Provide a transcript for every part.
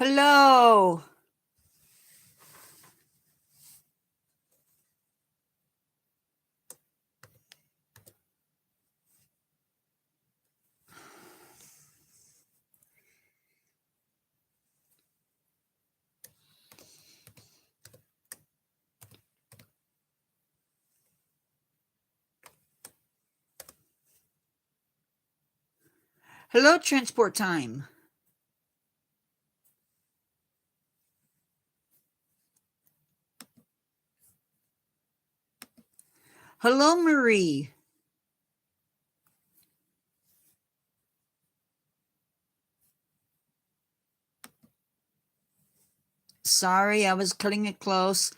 Hello. Hello, transport time. Hello, Marie. Sorry, I was cutting it close.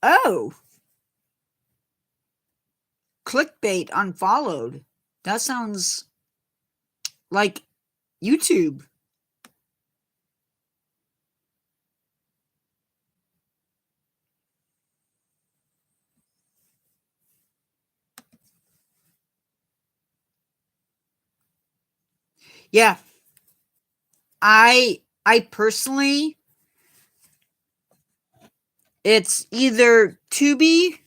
Oh. Clickbait unfollowed. That sounds like YouTube. Yeah. I personally, it's either Tubi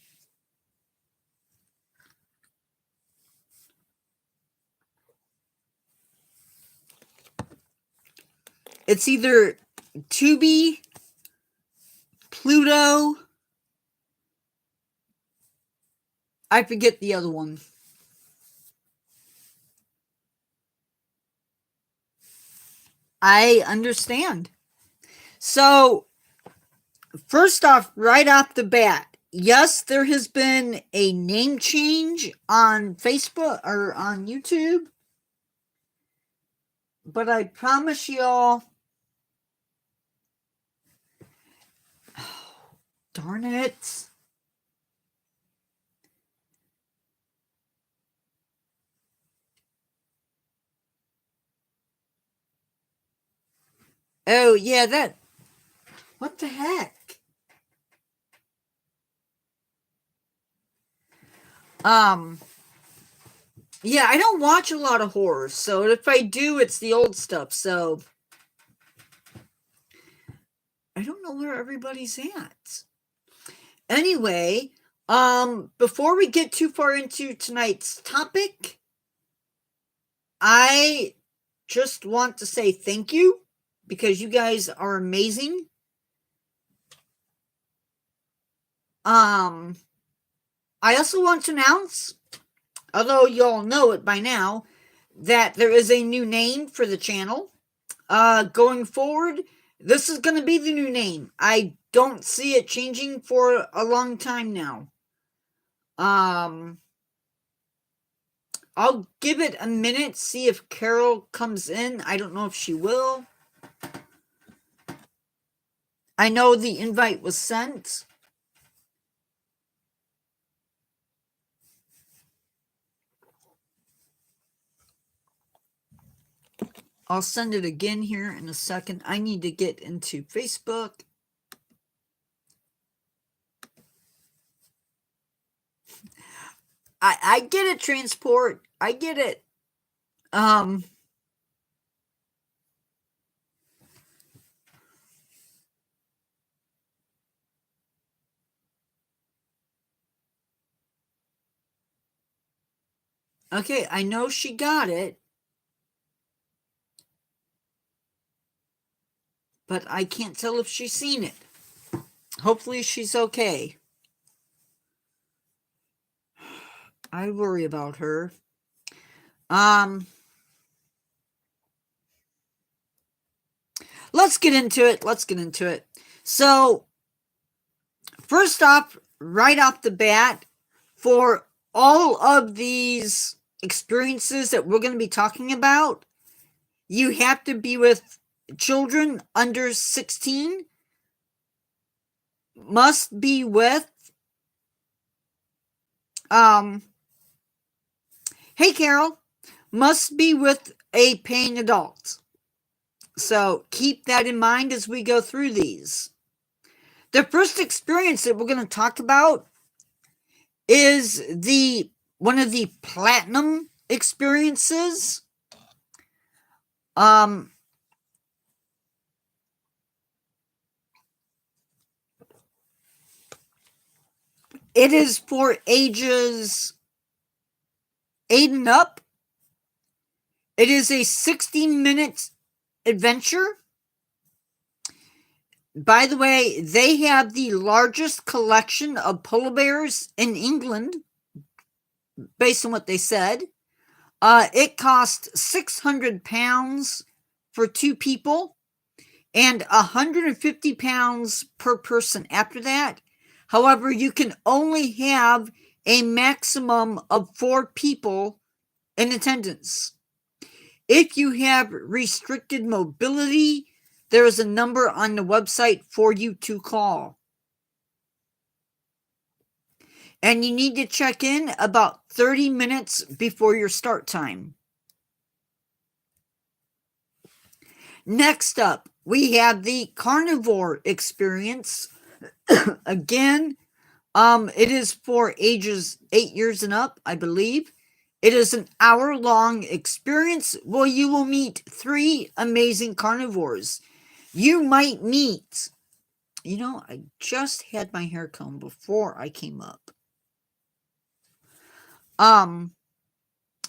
Pluto. I forget the other one. I understand. So, first off, right off the bat, yes, there has been a name change on Facebook or on YouTube, but I promise y'all, darn it. Oh, yeah, that. What the heck? Yeah, I don't watch a lot of horror, so if I do, it's the old stuff, so I don't know where everybody's at. Anyway, before we get too far into tonight's topic, I just want to say thank you because you guys are amazing. I also want to announce, although y'all know it by now, that there is a new name for the channel. Going forward, this is going to be the new name. I don't see it changing for a long time now. I'll give it a minute, see if Carol comes in. I don't know if she will. I know the invite was sent. I'll send it again here in a second. I need to get into Facebook. I get it, transport. I get it. Okay, I know she got it. But I can't tell if she's seen it. Hopefully she's okay. I worry about her. Let's get into it. So, first off, right off the bat, for all of these experiences that we're going to be talking about, you have to be with children under 16, must be with, hey Carol, must be with a paying adult. So keep that in mind as we go through these. The first experience that we're going to talk about is one of the platinum experiences. Um, it is for ages 8 and up. It is a 60-minute adventure. By the way, they have the largest collection of polar bears in England, based on what they said. It cost £600 for 2 people and £150 per person after that. However, you can only have a maximum of 4 people in attendance. If you have restricted mobility, there is a number on the website for you to call. And you need to check in about 30 minutes before your start time. Next up, we have the carnivore experience. Again, it is for ages 8 years and up, I believe. It is an hour-long experience where you will meet 3 amazing carnivores. You might meet, I just had my hair combed before I came up.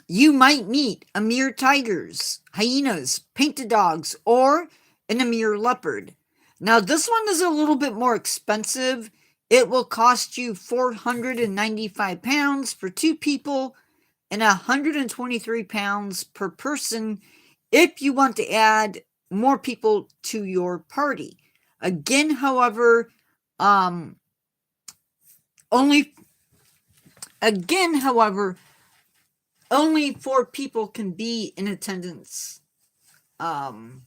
You might meet Amur tigers, hyenas, painted dogs, or an Amur leopard. Now, this one is a little bit more expensive. It will cost you £495 for 2 people and £123 per person if you want to add more people to your party. Again, however, only 4 people can be in attendance. And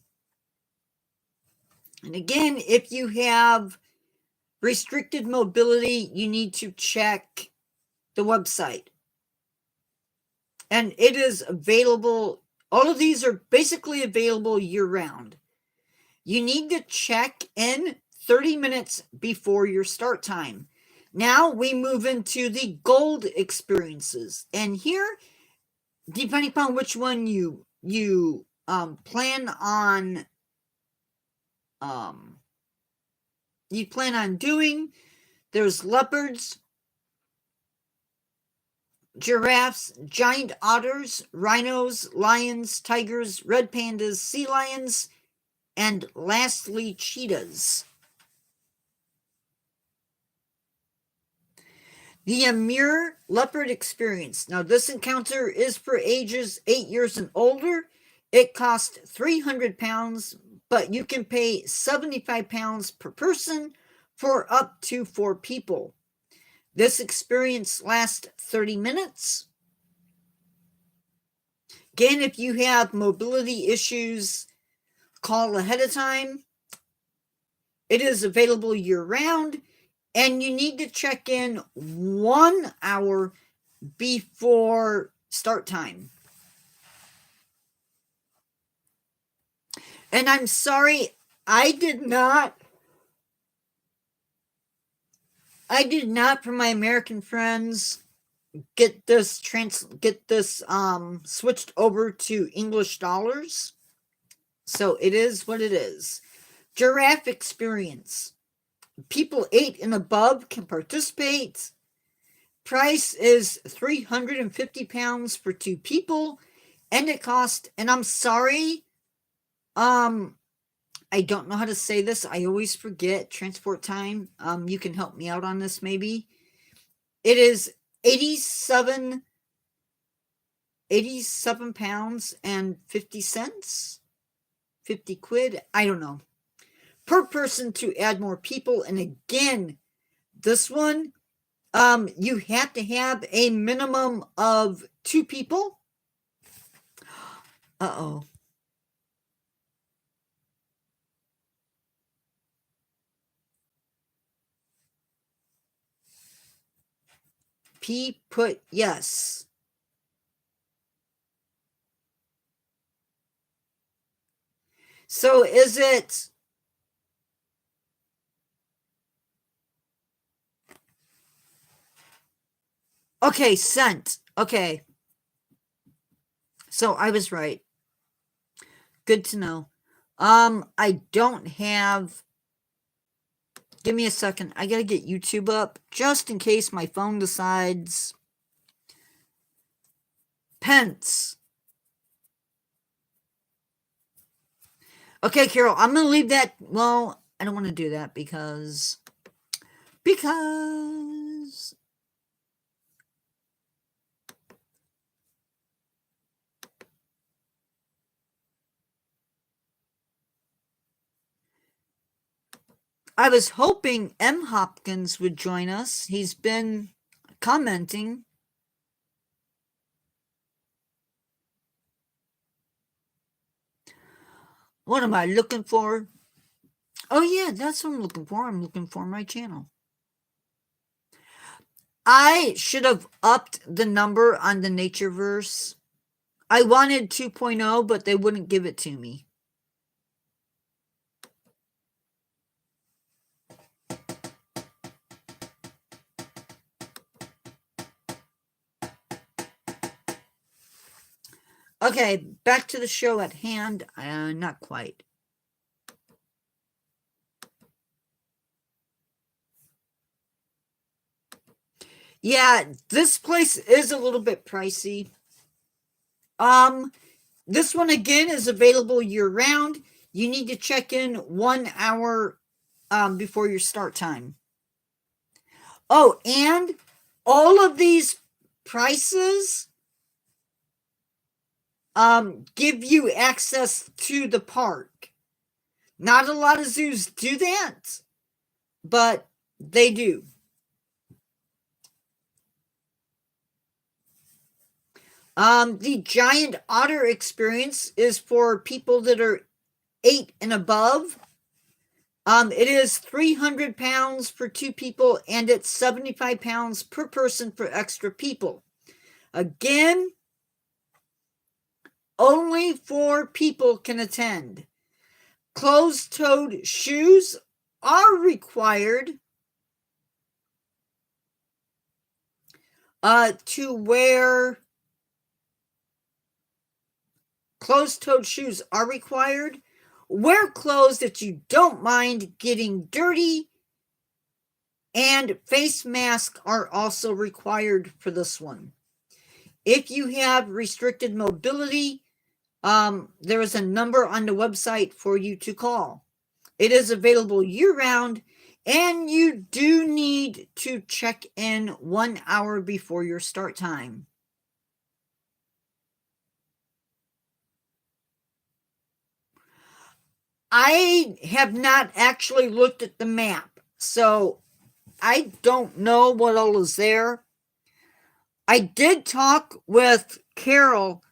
again, if you have restricted mobility, you need to check the website. And it is available. All of these are basically available year-round. You need to check in 30 minutes before your start time. Now we move into the gold experiences. And here, depending upon which one you plan on doing, there's leopards, giraffes, giant otters, rhinos, lions, tigers, red pandas, sea lions, and lastly, cheetahs. The Amur leopard experience. Now, this encounter is for ages 8 years and older. It costs £300, but you can pay £75 per person for up to 4 people. This experience lasts 30 minutes. Again, if you have mobility issues, call ahead of time. It is available year-round, and you need to check in 1 hour before start time. And I'm sorry, I did not for my American friends get this switched over to English dollars. So it is what it is. Giraffe experience. People 8 and above can participate. Price is £350 for 2 people, and it costs, and I'm sorry, I don't know how to say this. I always forget transport time. You can help me out on this maybe. It is 87 pounds and 50 cents, 50 quid. I don't know. Per person to add more people. And again, this one, you have to have a minimum of 2 people. Uh-oh. P put yes. So is it... Okay, sent. Okay. So I was right. Good to know. I don't have. Give me a second. I gotta get YouTube up just in case my phone decides. Pence. Okay, Carol, I'm gonna leave that. Well, I don't want to do that because I was hoping M. Hopkins would join us. He's been commenting. What am I looking for? Oh, yeah, that's what I'm looking for. I'm looking for my channel. I should have upped the number on the Natureverse. I wanted 2.0, but they wouldn't give it to me. Okay, back to the show at hand. Not quite. Yeah, this place is a little bit pricey. This one again is available year-round. You need to check in 1 hour before your start time. Oh, and all of these prices give you access to the park. Not a lot of zoos do that, but they do. The giant otter experience is for people that are 8 and above. It is 300 pounds for 2 people, and it's 75 pounds per person for extra people. Again, only 4 people can attend. Closed-toed shoes are required to wear. Closed-toed shoes are required. Wear clothes that you don't mind getting dirty, and face masks are also required for this one. If you have restricted mobility, there is a number on the website for you to call. It is available year-round, and you do need to check in 1 hour before your start time. I have not actually looked at the map, so I don't know what all is there. I did talk with Carol,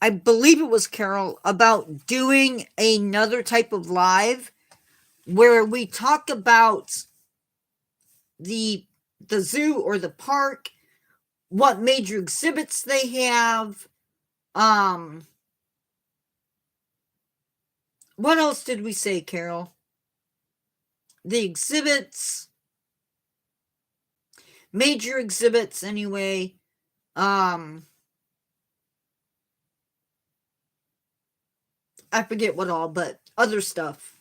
I believe it was Carol, about doing another type of live where we talk about the zoo or the park, what major exhibits they have. What else did we say, Carol? The exhibits, major exhibits anyway. I forget what all, but other stuff.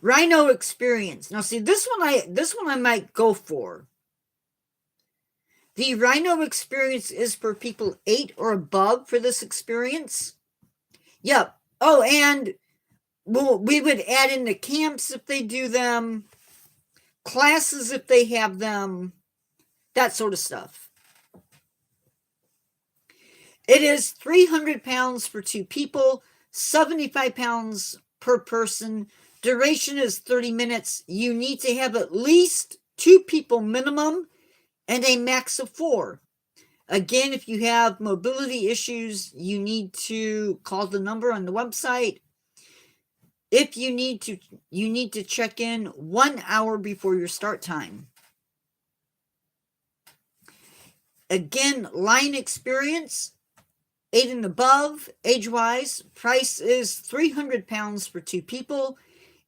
Rhino experience. Now see, this one I might go for. The Rhino experience is for people 8 or above for this experience. Yep. Oh, and we would add in the camps if they do them, classes if they have them, that sort of stuff. It is 300 pounds for 2 people, 75 pounds per person. Duration is 30 minutes. You need to have at least 2 people minimum and a max of 4. Again, if you have mobility issues, you need to call the number on the website. If you need to check in 1 hour before your start time. Again, line experience, 8 and above, age-wise, price is 300 pounds for 2 people,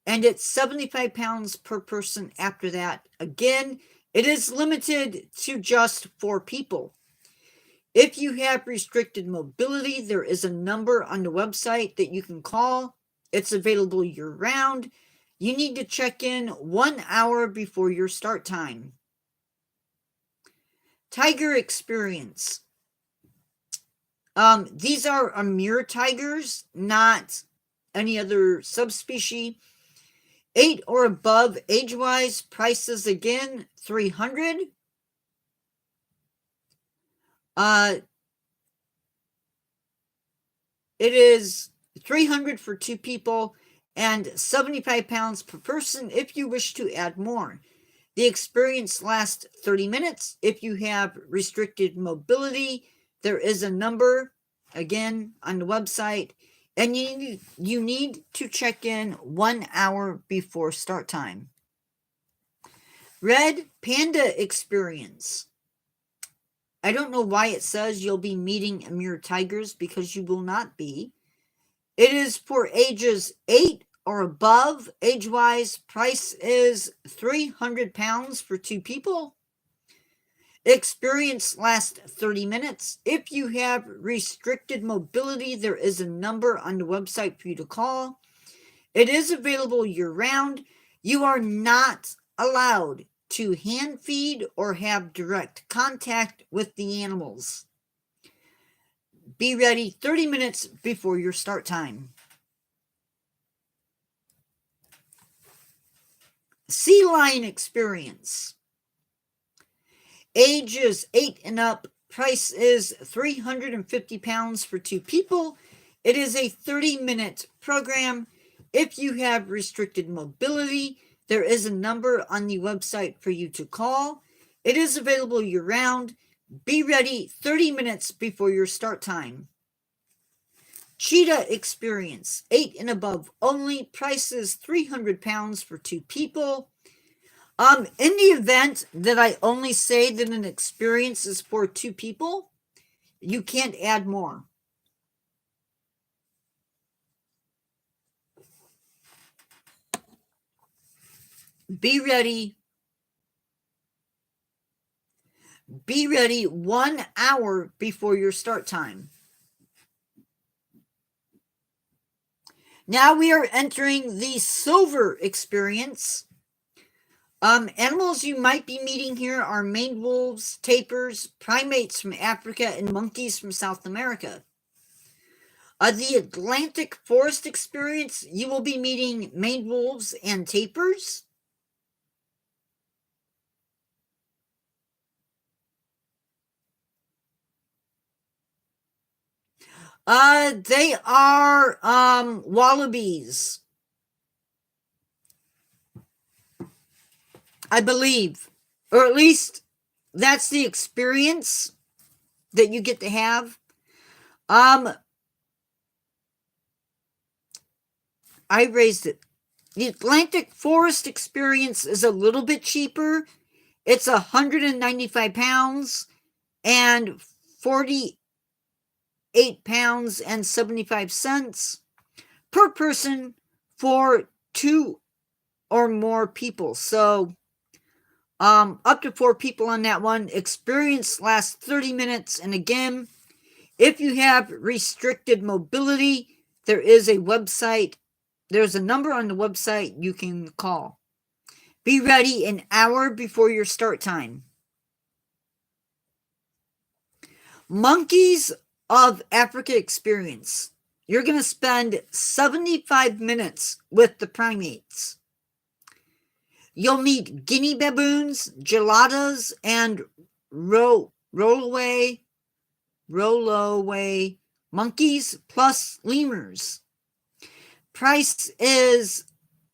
and it's 75 pounds per person after that. Again, it is limited to just 4 people. If you have restricted mobility, there is a number on the website that you can call. It's available year-round. You need to check in 1 hour before your start time. Tiger experience. These are Amur tigers, not any other subspecies. 8 or above age-wise, prices again, $300. It is $300 for 2 people and 75 pounds per person if you wish to add more. The experience lasts 30 minutes. If you have restricted mobility, there is a number, again, on the website, and you need to check in 1 hour before start time. Red Panda experience. I don't know why it says you'll be meeting Amur tigers, because you will not be. It is for ages 8 or above age-wise. Price is £300 for 2 people. Experience lasts 30 minutes. If you have restricted mobility, there is a number on the website for you to call. It is available year-round. You are not allowed to hand feed or have direct contact with the animals. Be ready 30 minutes before your start time. Sea lion experience. Ages 8 and up. Price is £350 for 2 people. It is a 30-minute program. If you have restricted mobility, there is a number on the website for you to call. It is available year-round. Be ready 30 minutes before your start time. Cheetah experience, 8 and above only. Price is £300 for 2 people. In the event that I only say that an experience is for 2 people, you can't add more. Be ready. Be ready 1 hour before your start time. Now we are entering the silver experience. Animals you might be meeting here are maned wolves, tapirs, primates from Africa, and monkeys from South America. The Atlantic Forest experience, you will be meeting maned wolves and tapirs. They are wallabies, I believe, or at least that's the experience that you get to have. I raised it. The Atlantic Forest experience is a little bit cheaper. It's £195 and 48 pounds and 75 cents per person for 2 or more people. So up to 4 people on that one. Experience lasts 30 minutes. And again, if you have restricted mobility, there is a website. There's a number on the website you can call. Be ready an hour before your start time. Monkeys of Africa experience. You're going to spend 75 minutes with the primates. You'll meet guinea baboons, geladas, and rollaway monkeys, plus lemurs. Price is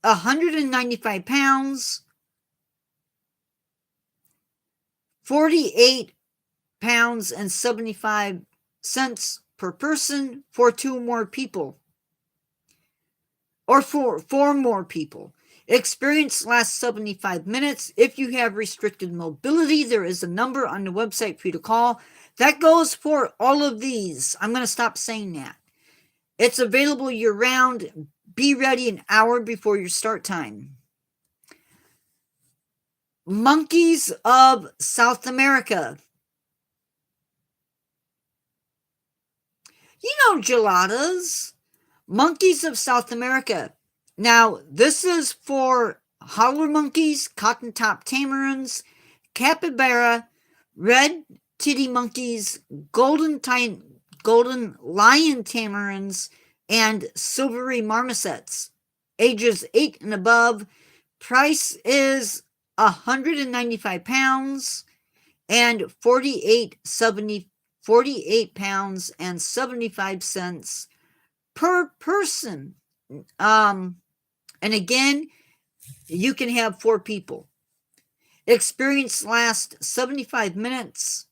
£195, 48 pounds and 75 cents per person for 2 more people, or for 4 more people. Experience lasts 75 minutes. If you have restricted mobility, there is a number on the website for you to call. That goes for all of these. I'm going to stop saying that. It's available year-round. Be ready an hour before your start time. Monkeys of South America. Geladas, monkeys of South America. Now, this is for howler monkeys, cotton-top tamarins, capybara, red titty monkeys, golden lion tamarins, and silvery marmosets. Ages 8 and above. Price is £195 and 48 pounds and 75 cents per person. And again, you can have 4 people. Experience lasts 75 minutes.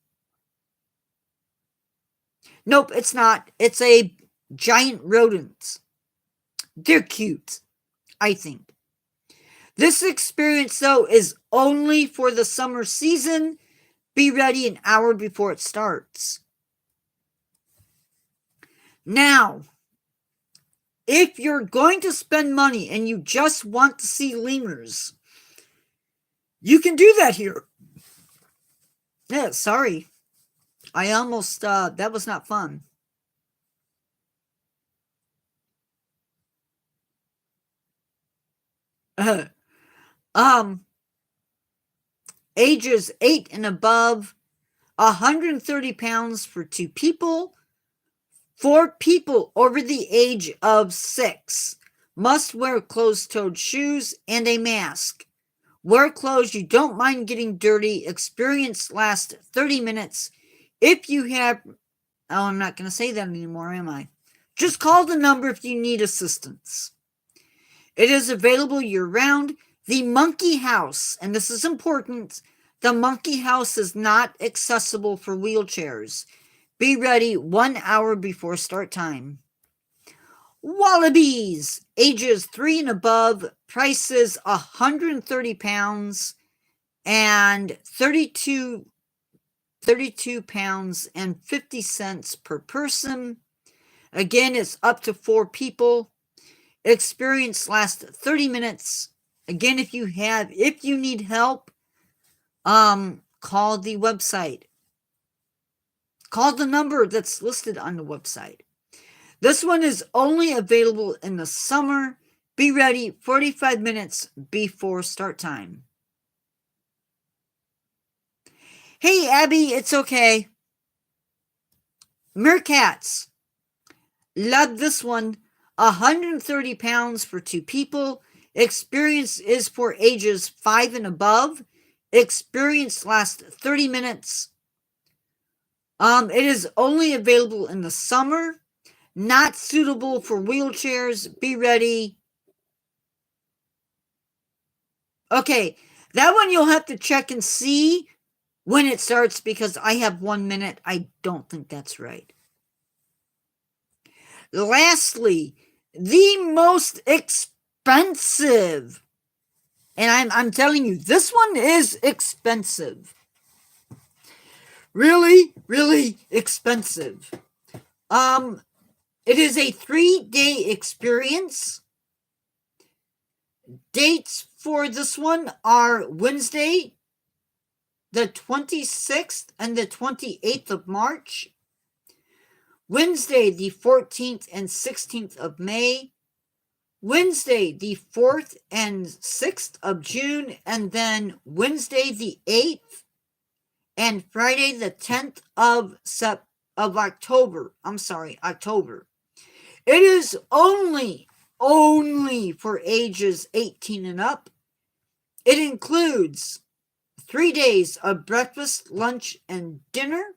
Nope, it's not. It's a giant rodent. They're cute, I think. This experience, though, is only for the summer season. Be ready an hour before it starts. Now, if you're going to spend money and you just want to see lemurs, you can do that here. Yeah, sorry. I almost, that was not fun. Ages 8 and above, 130 pounds for 2 people. 4 people over the age of 6 must wear closed-toed shoes and a mask. Wear clothes you don't mind getting dirty. Experience lasts 30 minutes. If you have... Oh, I'm not going to say that anymore, am I? Just call the number if you need assistance. It is available year-round. The monkey house, and this is important, the monkey house is not accessible for wheelchairs. Be ready 1 hour before start time. Wallabies, ages 3 and above, prices £130 and 32 pounds and 50 cents per person. Again, it's up to 4 people. Experience lasts 30 minutes. Again, if you need help, call the website. Call the number that's listed on the website. This one is only available in the summer. Be ready 45 minutes before start time. Hey, Abby, it's okay. Meerkats. Love this one. 130 pounds for 2 people. Experience is for ages 5 and above. Experience lasts 30 minutes. It is only available in the summer. Not suitable for wheelchairs. Be ready. Okay, that one you'll have to check and see when it starts because I have 1 minute. I don't think that's right. Lastly, the most expensive. And I'm telling you, this one is expensive. Really, really expensive. It is a 3-day experience. Dates for this one are Wednesday, the 26th and the 28th of March. Wednesday, the 14th and 16th of May. Wednesday, the 4th and 6th of June. And then Wednesday, the 8th and Friday, the 10th of October. October. It is only for ages 18 and up. It includes 3 days of breakfast, lunch, and dinner,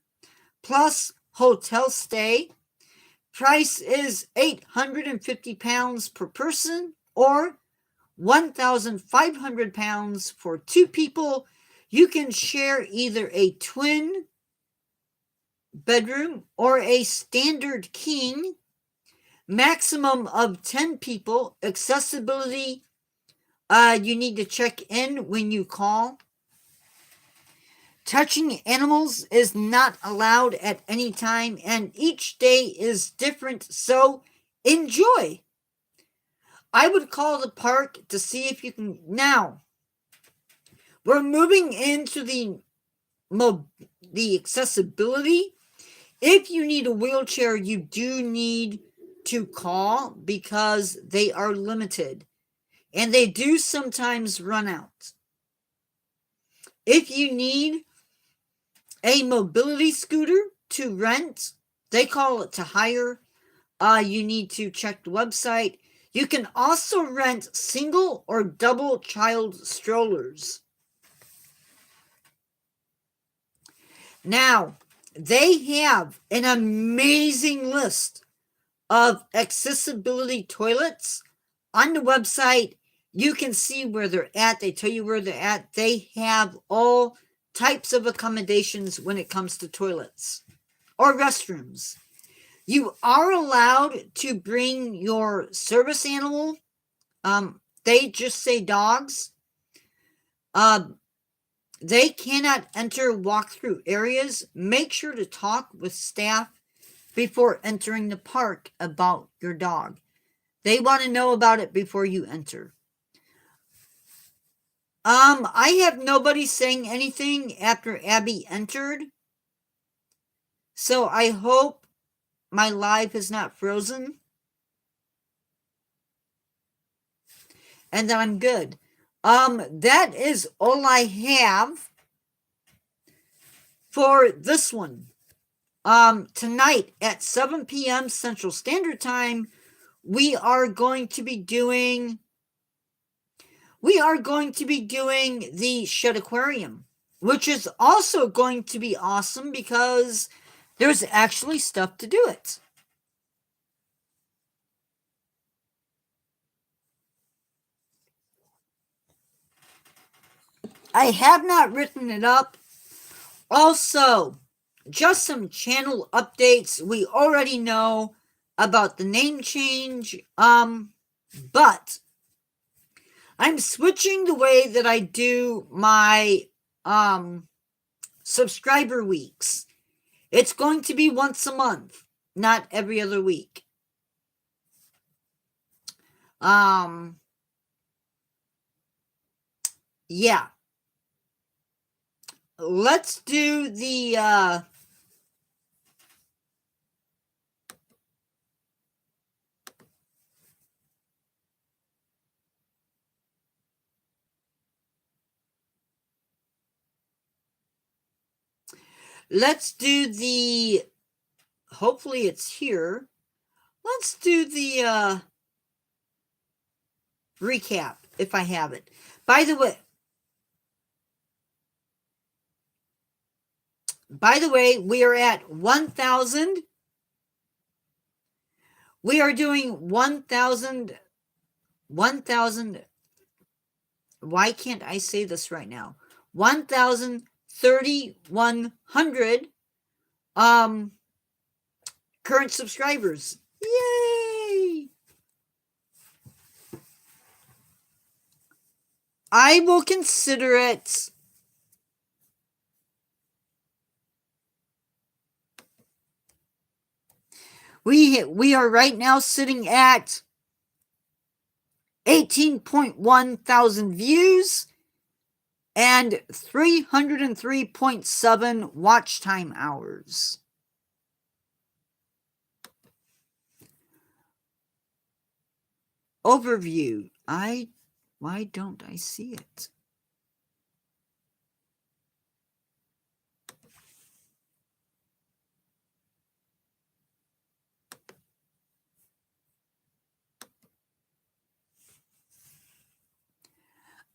plus hotel stay. Price is £850 per person, or £1,500 for 2 people. You can share either a twin bedroom or a standard king. Maximum of 10 people. Accessibility, you need to check in when you call. Touching animals is not allowed at any time, and each day is different, so enjoy. I would call the park to see if you can. Now, we're moving into the accessibility. If you need a wheelchair, you do need to call because they are limited and they do sometimes run out. If you need a mobility scooter to rent, they call it to hire. You need to check the website. You can also rent single or double child strollers. Now, they have an amazing list of accessibility toilets on the website. You can see where they're at. They tell you where they're at. They have all types of accommodations when it comes to toilets or restrooms. You are allowed to bring your service animal. They just say dogs. They cannot enter walk-through areas. Make sure to talk with staff before entering the park about your dog. They want to know about it before you enter. I have nobody saying anything after Abby entered. So I hope my live is not frozen. And that I'm good. That is all I have for this one. Tonight at 7 p.m. Central Standard Time, we are going to be doing the Shed Aquarium, which is also going to be awesome because there's actually stuff to do it. I have not written it up. Also, just some channel updates. We already know about the name change, but I'm switching the way that I do my subscriber weeks. It's going to be once a month, not every other week. Yeah. Let's do the hopefully it's here. Let's do the recap if I have it. By the way, we are at 1,000. We are doing 1,000. Why can't I say this right now? 1,300 current subscribers. Yay! I will consider it. We are right now sitting at 18.1 thousand views and 303.7 watch time hours. Overview. Why don't I see it?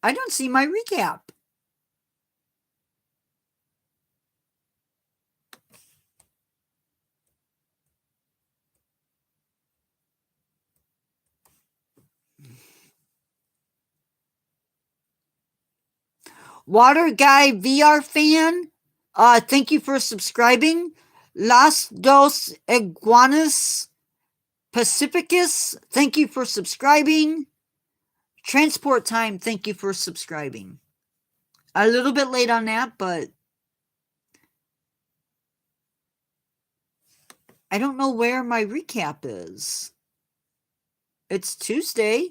I don't see my recap. Water Guy VR fan, thank you for subscribing. Las Dos Iguanas Pacificus, thank you for subscribing. Transport Time, thank you for subscribing. A little bit late on that, but I don't know where my recap is. It's Tuesday.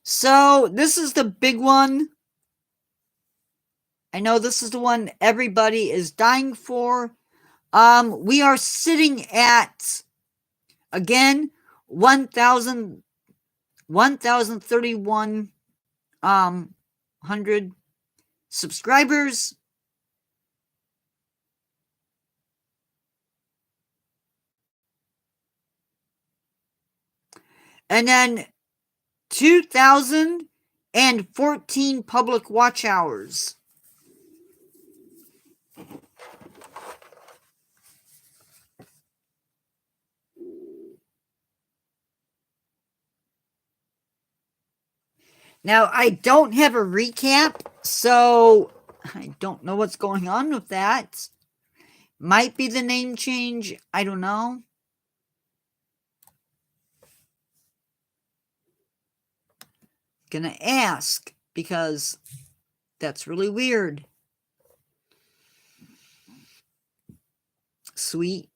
So, this is the big one. I know this is the one everybody is dying for. We are sitting at, again, 1,031 100 subscribers. And then 2,014 public watch hours. Now, I don't have a recap, so I don't know what's going on with that. Might be the name change. I don't know. Gonna ask because that's really weird. Sweet.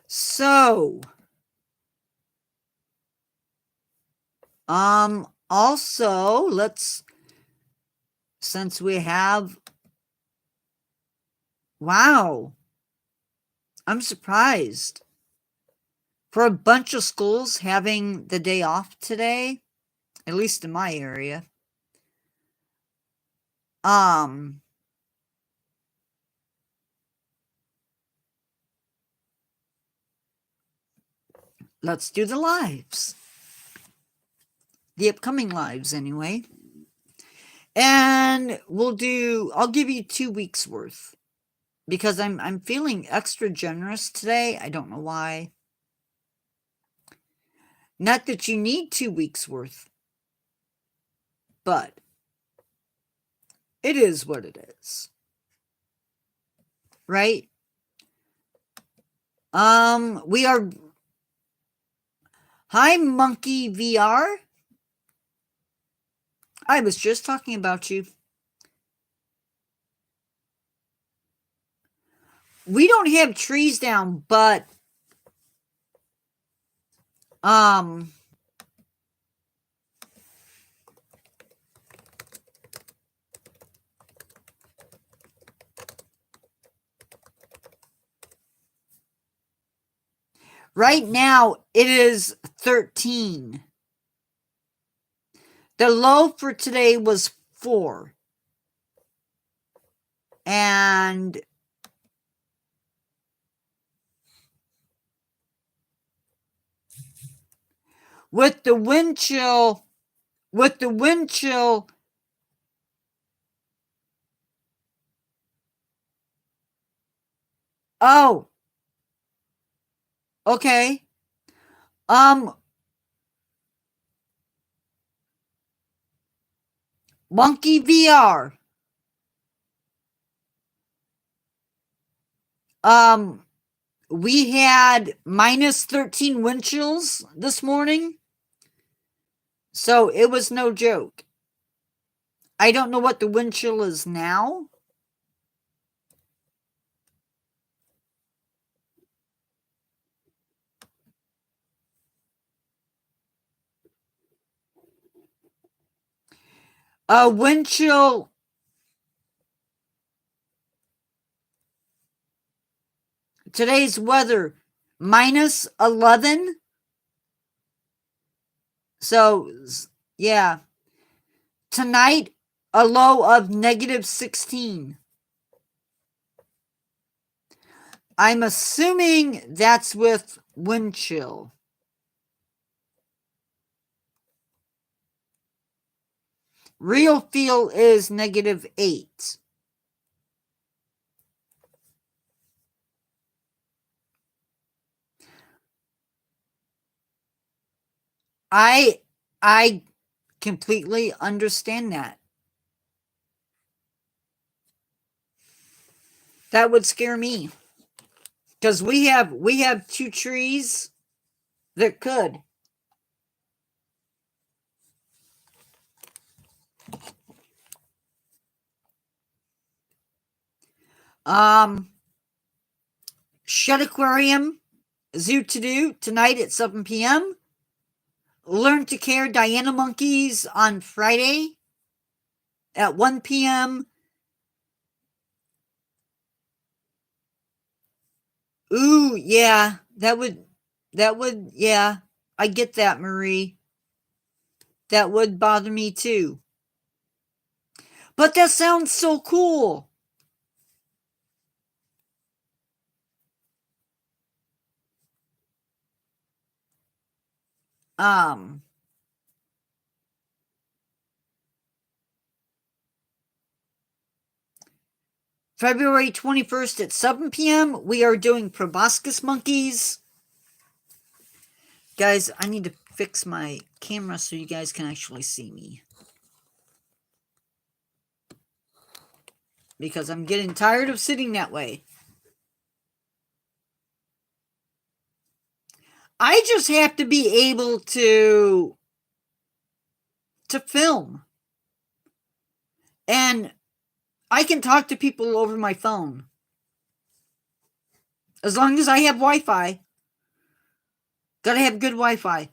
So, also, since we have, wow, I'm surprised. For a bunch of schools having the day off today, at least in my area. Let's do the lives. The upcoming lives, anyway. And I'll give you 2 weeks worth. Because I'm feeling extra generous today. I don't know why. Not that you need 2 weeks worth. But it is what it is. Right? We are. Hi, Monkey VR. I was just talking about you. We don't have trees down, but right now it is 13. The low for today was 4. And with the wind chill, oh, okay. Monkey VR. We had minus 13 wind chills this morning. So it was no joke. I don't know what the wind chill is now. Wind chill. Today's weather, minus 11. So, yeah. Tonight, a low of negative 16. I'm assuming that's with wind chill. Real feel is negative 8. I completely understand that. That would scare me. Because we have 2 trees that could. Shed Aquarium, Zoo to Do, tonight at 7 p.m. Learn to Care Diana Monkeys on Friday at 1 p.m. Ooh, yeah, that would, yeah, I get that, Marie. That would bother me too. But that sounds so cool. February 21st at 7 p.m., we are doing proboscis monkeys. Guys, I need to fix my camera so you guys can actually see me. Because I'm getting tired of sitting that way. I just have to be able to film. And I can talk to people over my phone. As long as I have Wi-Fi. Gotta have good Wi-Fi.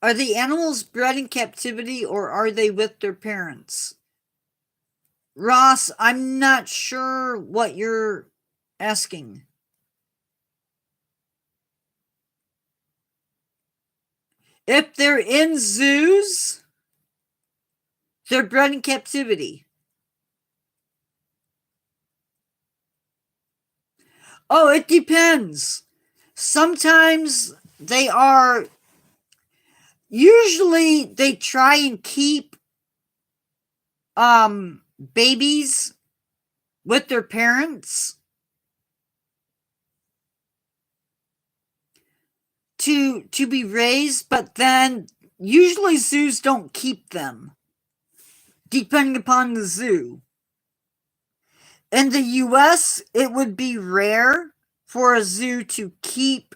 Are the animals bred in captivity or are they with their parents? Ross, I'm not sure what you're asking. If they're in zoos, they're bred in captivity. Oh, it depends. Sometimes they are. Usually they try and keep babies with their parents to be raised, but then usually zoos don't keep them, depending upon the zoo. In the US, it would be rare for a zoo to keep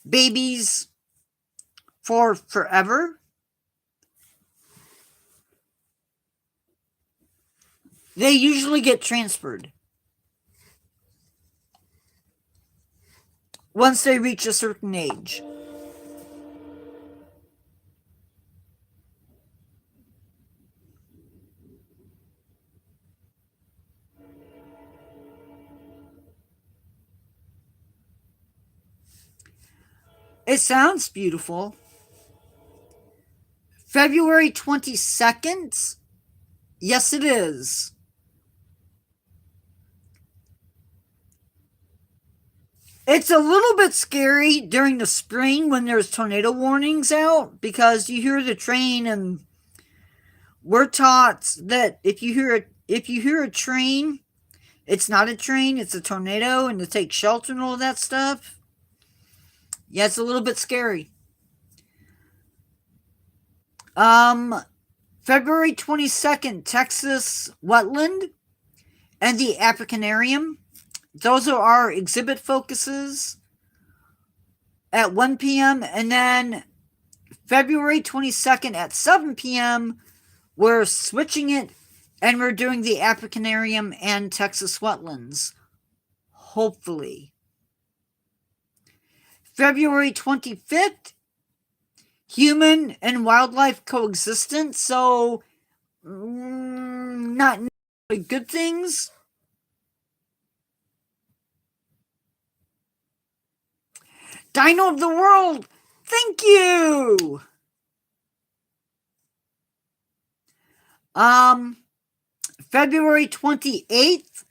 babies for forever. They usually get transferred once they reach a certain age. It sounds beautiful. February 22nd? Yes, it is. It's a little bit scary during the spring when there's tornado warnings out because you hear the train, and we're taught that if you hear a train, it's not a train, it's a tornado, and to take shelter and all that stuff. Yeah, it's a little bit scary. February 22nd, Texas Wetland and the Africanarium. Those are our exhibit focuses at 1 p.m. And then February 22nd at 7 p.m., we're switching it and we're doing the Africanarium and Texas Wetlands. Hopefully. February 25th, human and wildlife coexistence. So, not good things. Dino of the World, thank you. February 28th,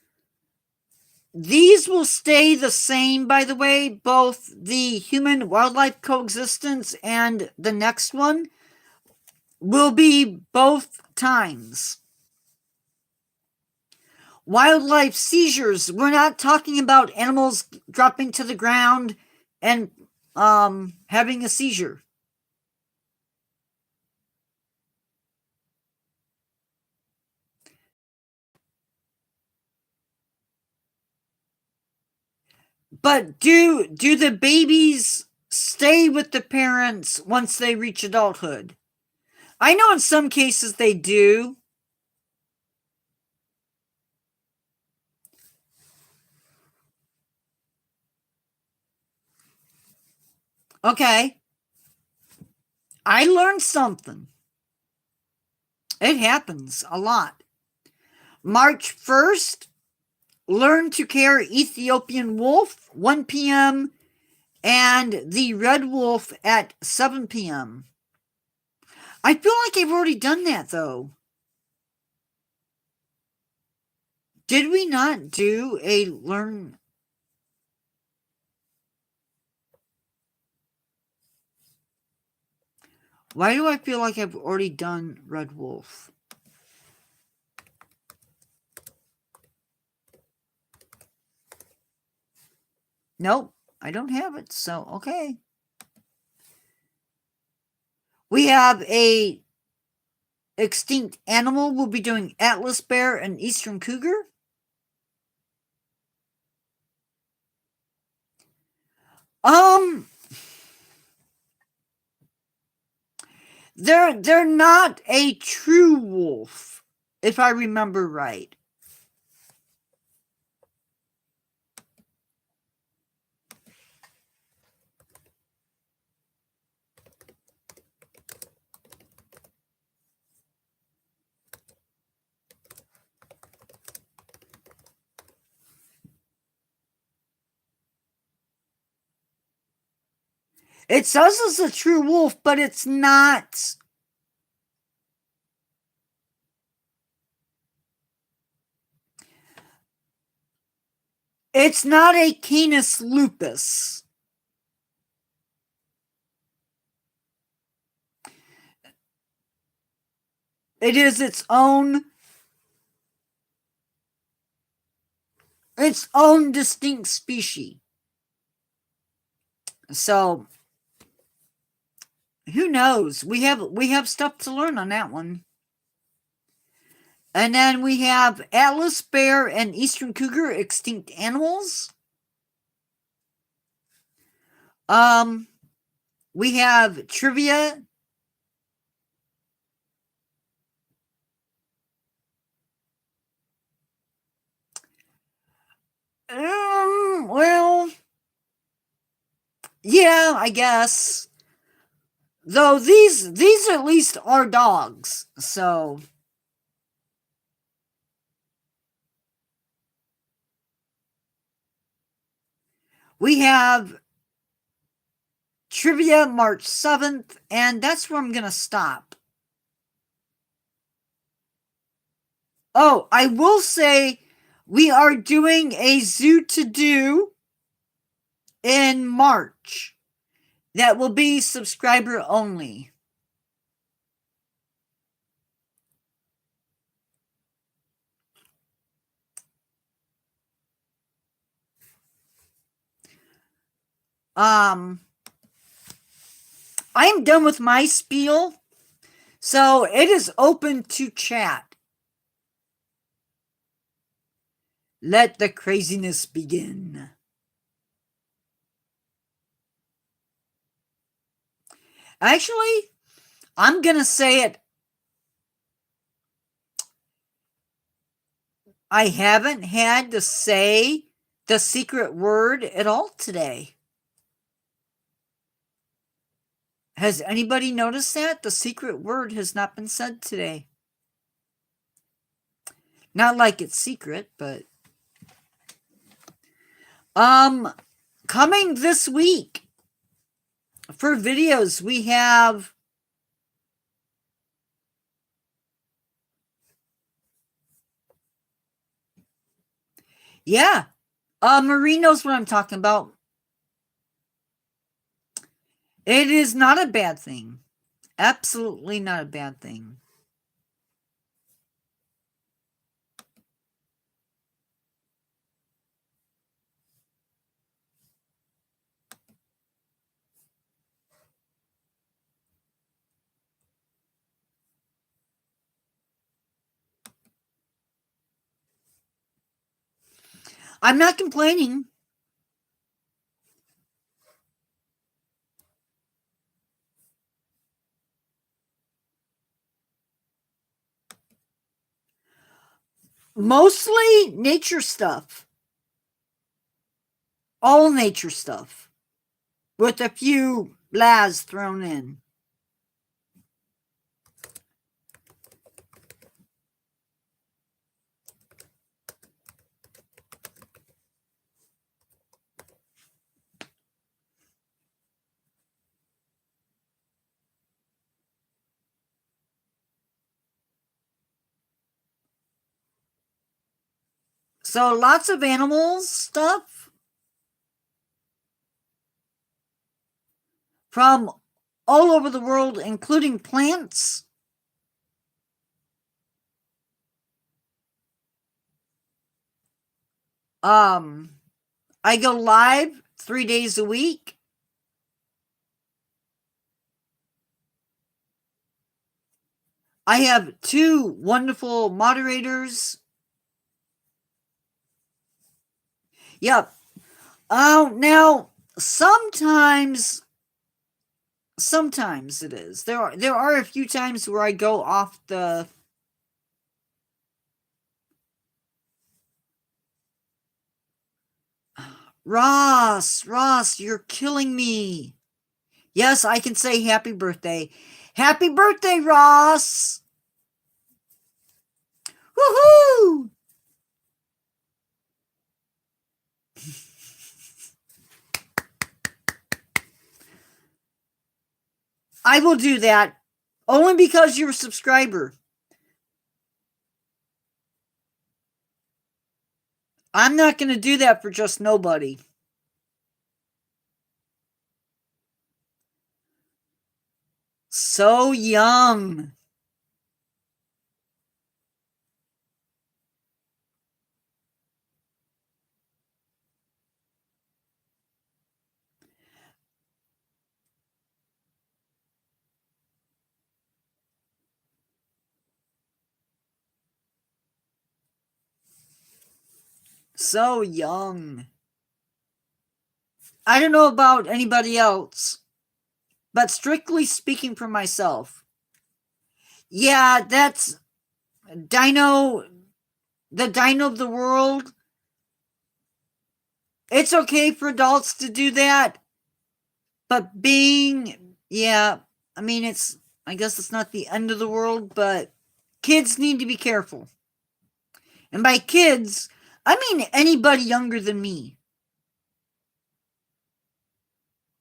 These will stay the same, by the way, both the human-wildlife coexistence and the next one will be both times. Wildlife seizures, we're not talking about animals dropping to the ground and having a seizure. But do the babies stay with the parents once they reach adulthood? I know in some cases they do. Okay. I learned something. It happens a lot. March 1st, learn to care Ethiopian wolf, 1 p.m., and the red wolf at 7 p.m. I feel like I've already done that, though. Did we not do a learn? Why do I feel like I've already done red wolf? Nope, I don't have it, so okay. We have a extinct animal. We'll be doing Atlas bear and eastern cougar. They're not a true wolf, if I remember right. It says it's a true wolf, but it's not. It's not a Canis lupus. It is its own distinct species. So who knows? We have stuff to learn on that one. And then we have Atlas bear and eastern cougar, extinct animals. We have trivia. Well, yeah, I guess. Though these at least are dogs, so we have trivia March 7th, and that's where I'm gonna stop. Oh, I will say we are doing a zoo to do in March. That will be subscriber only. I'm done with my spiel, so it is open to chat. Let the craziness begin. Actually, I'm gonna say it. I haven't had to say the secret word at all today. Has anybody noticed that? The secret word has not been said today. Not like it's secret, but coming this week for videos, we have yeah, Marie knows what I'm talking about. It is not a bad thing. Absolutely not a bad thing. I'm not complaining. Mostly nature stuff. All nature stuff. With a few blahs thrown in. So lots of animals stuff from all over the world, including plants. I go live 3 days a week. I have 2 wonderful moderators. Yep. Now sometimes it is. There are a few times where I go off the Ross, you're killing me. Yes, I can say happy birthday. Happy birthday, Ross. Woohoo! I will do that only because you're a subscriber. I'm not going to do that for just nobody. So young. So young. I don't know about anybody else, but strictly speaking for myself, yeah, that's dino, the dino of the world. It's okay for adults to do that, but yeah, I mean, I guess it's not the end of the world, but kids need to be careful. And by kids, I mean anybody younger than me,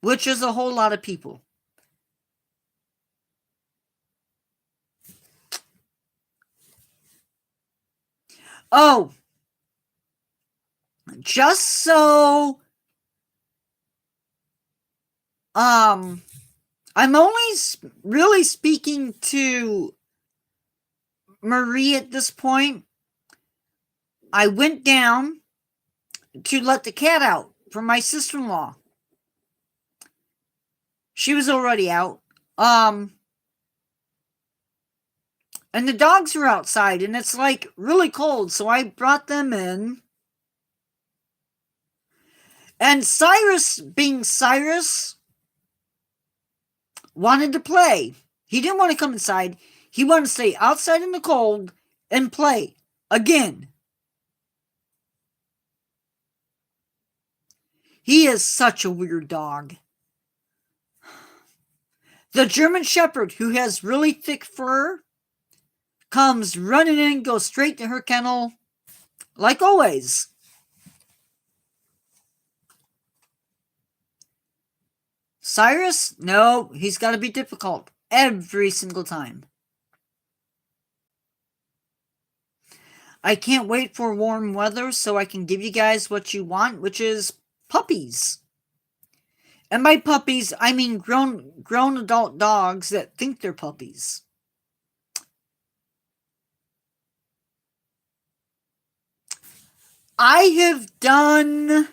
which is a whole lot of people. Oh, just so I'm only really speaking to Marie at this point. I went down to let the cat out from my sister-in-law. She was already out. And the dogs were outside, and it's like really cold, so I brought them in. And Cyrus, being Cyrus, wanted to play. He didn't want to come inside. He wanted to stay outside in the cold and play again. He is such a weird dog. The German Shepherd, who has really thick fur, comes running in, goes straight to her kennel, like always. Cyrus? No, he's got to be difficult every single time. I can't wait for warm weather so I can give you guys what you want, which is puppies. And by puppies, I mean grown adult dogs that think they're puppies. I have done...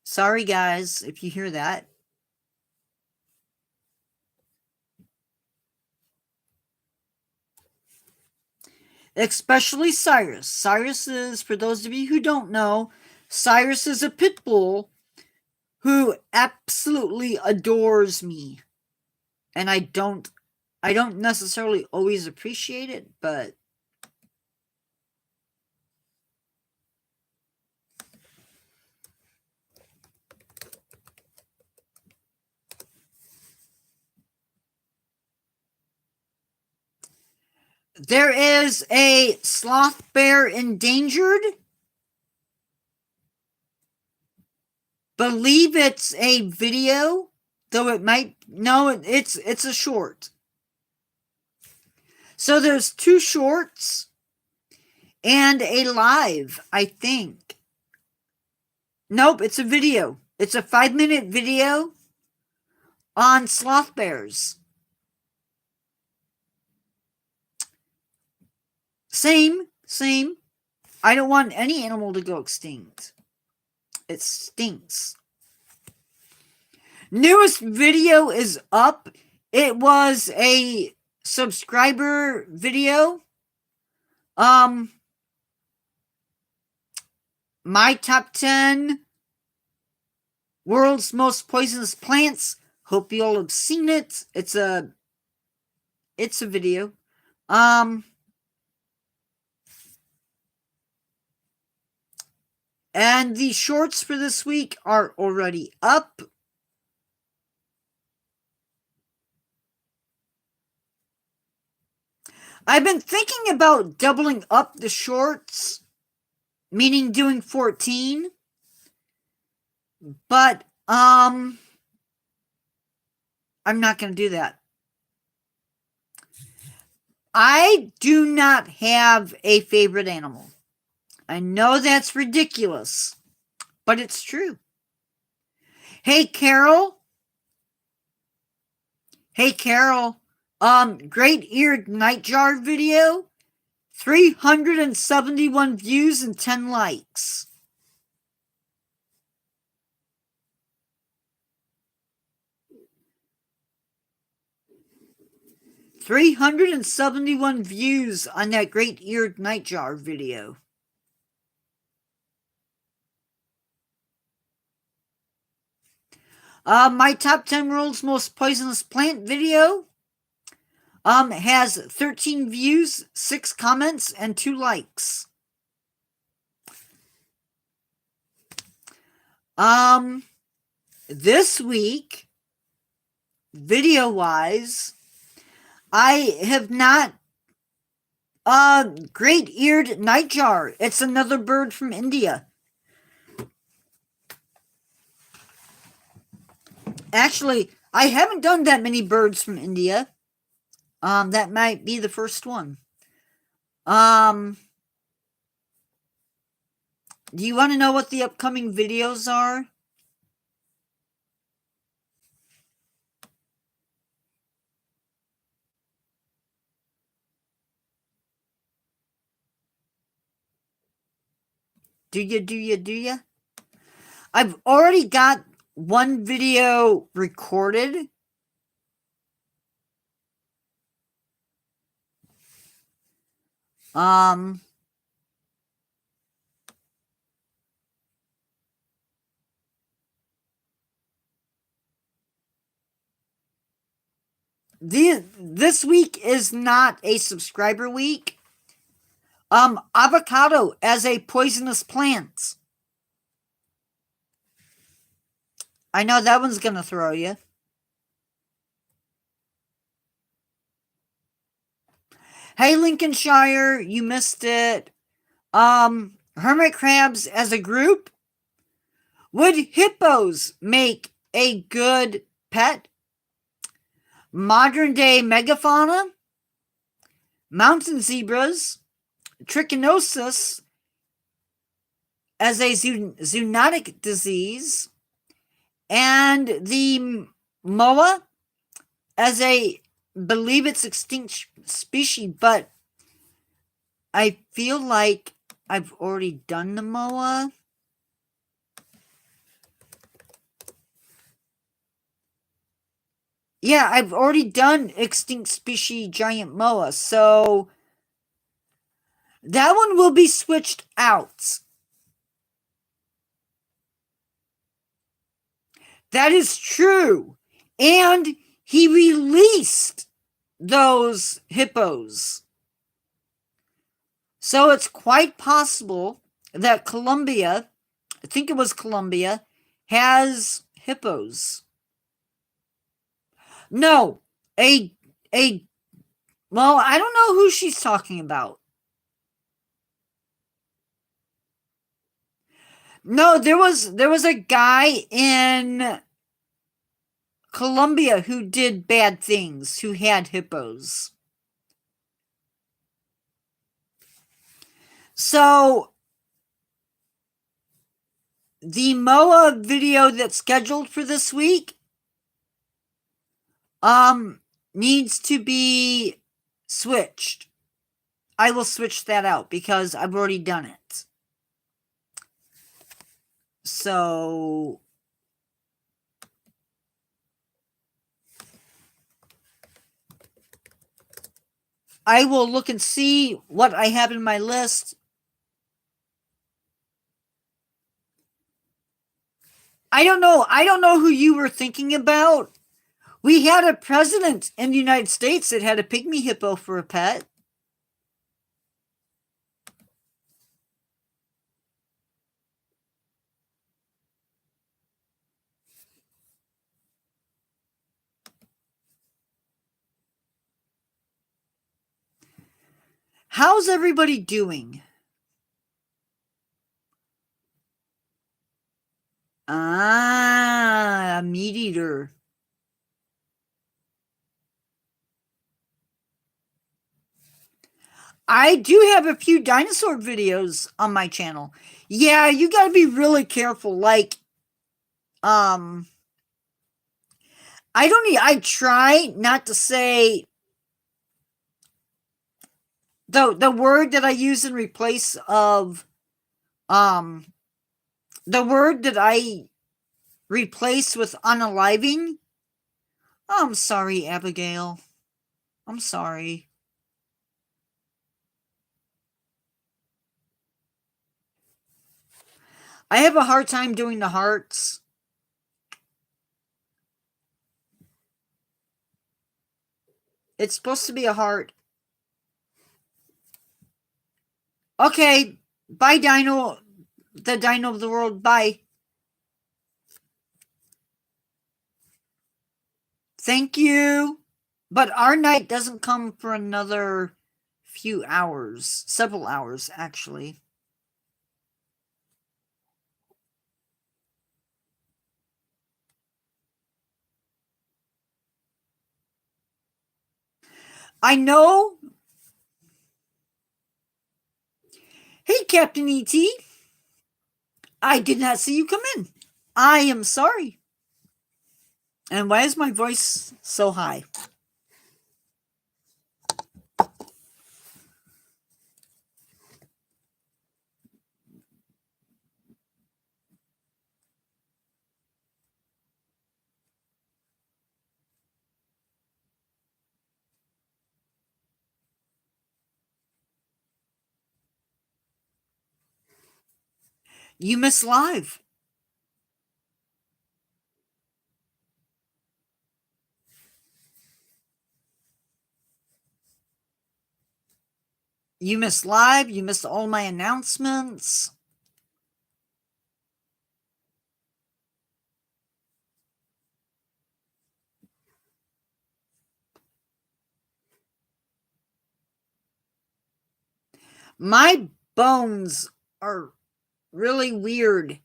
Sorry, guys, if you hear that. Especially Cyrus. Cyrus is, for those of you who don't know, Cyrus is a pit bull who absolutely adores me. And I don't necessarily always appreciate it, but there is a sloth bear endangered. Believe it's a video, though it might... No, it's a short. So there's 2 shorts and a live, I think. Nope, it's a video. It's a 5-minute video on sloth bears. Same. I don't want any animal to go extinct. It stinks. Newest video is up. It was a subscriber video. My top 10 world's most poisonous plants. Hope you all have seen it. It's a video. And the shorts for this week are already up. I've been thinking about doubling up the shorts, meaning doing 14. But, I'm not going to do that. I do not have a favorite animal. I know that's ridiculous, but it's true. Hey, Carol. Great-eared nightjar video. 371 views and 10 likes. $371 views on that great-eared nightjar video. My top 10 world's most poisonous plant video has 13 views, 6 comments, and 2 likes. This week, video-wise, I have not... great-eared nightjar. It's another bird from India. Actually, I haven't done that many birds from India. That might be the first one. Do you want to know what the upcoming videos are? Do you? I've already got one video recorded. This week is not a subscriber week. Avocado as a poisonous plant. I know that one's gonna throw you. Hey, Lincolnshire, you missed it. Hermit crabs as a group. Would hippos make a good pet? Modern day megafauna. mountain zebras, trichinosis as a zoonotic disease, and the moa as a, believe it's extinct species, but I feel like I've already done the moa. Yeah, I've already done extinct species giant moa, so that one will be switched out. That is true. And he released those hippos. So it's quite possible that Colombia, I think it was Colombia, has hippos. No, well, I don't know who she's talking about. No, there was a guy in Colombia who did bad things, who had hippos. So the MOA video that's scheduled for this week needs to be switched. I will switch that out because I've already done it. So I will look and see what I have in my list. I don't know who you were thinking about. We had a president in the United States that had a pygmy hippo for a pet. How's everybody doing? Ah, a meat eater. I do have a few dinosaur videos on my channel. Yeah, you gotta be really careful. Like, I try not to say the word that I use in replace of, the word that I replace with unaliving. Oh, I'm sorry, Abigail. I'm sorry. I have a hard time doing the hearts. It's supposed to be a heart. Okay, bye, Dino. The Dino of the world. Bye. Thank you. But our night doesn't come for another few hours. Several hours, actually. I know. Hey, Captain E.T. I did not see you come in. I am sorry. And why is my voice so high? You miss live. You missed live. You missed all my announcements. My bones are really weird.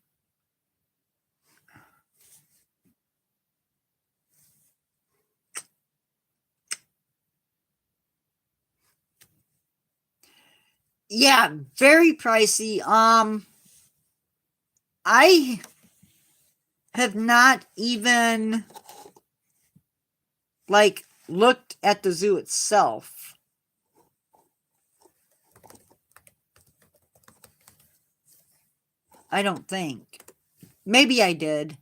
Yeah, very pricey. I have not even like looked at the zoo itself. I don't think. Maybe I did.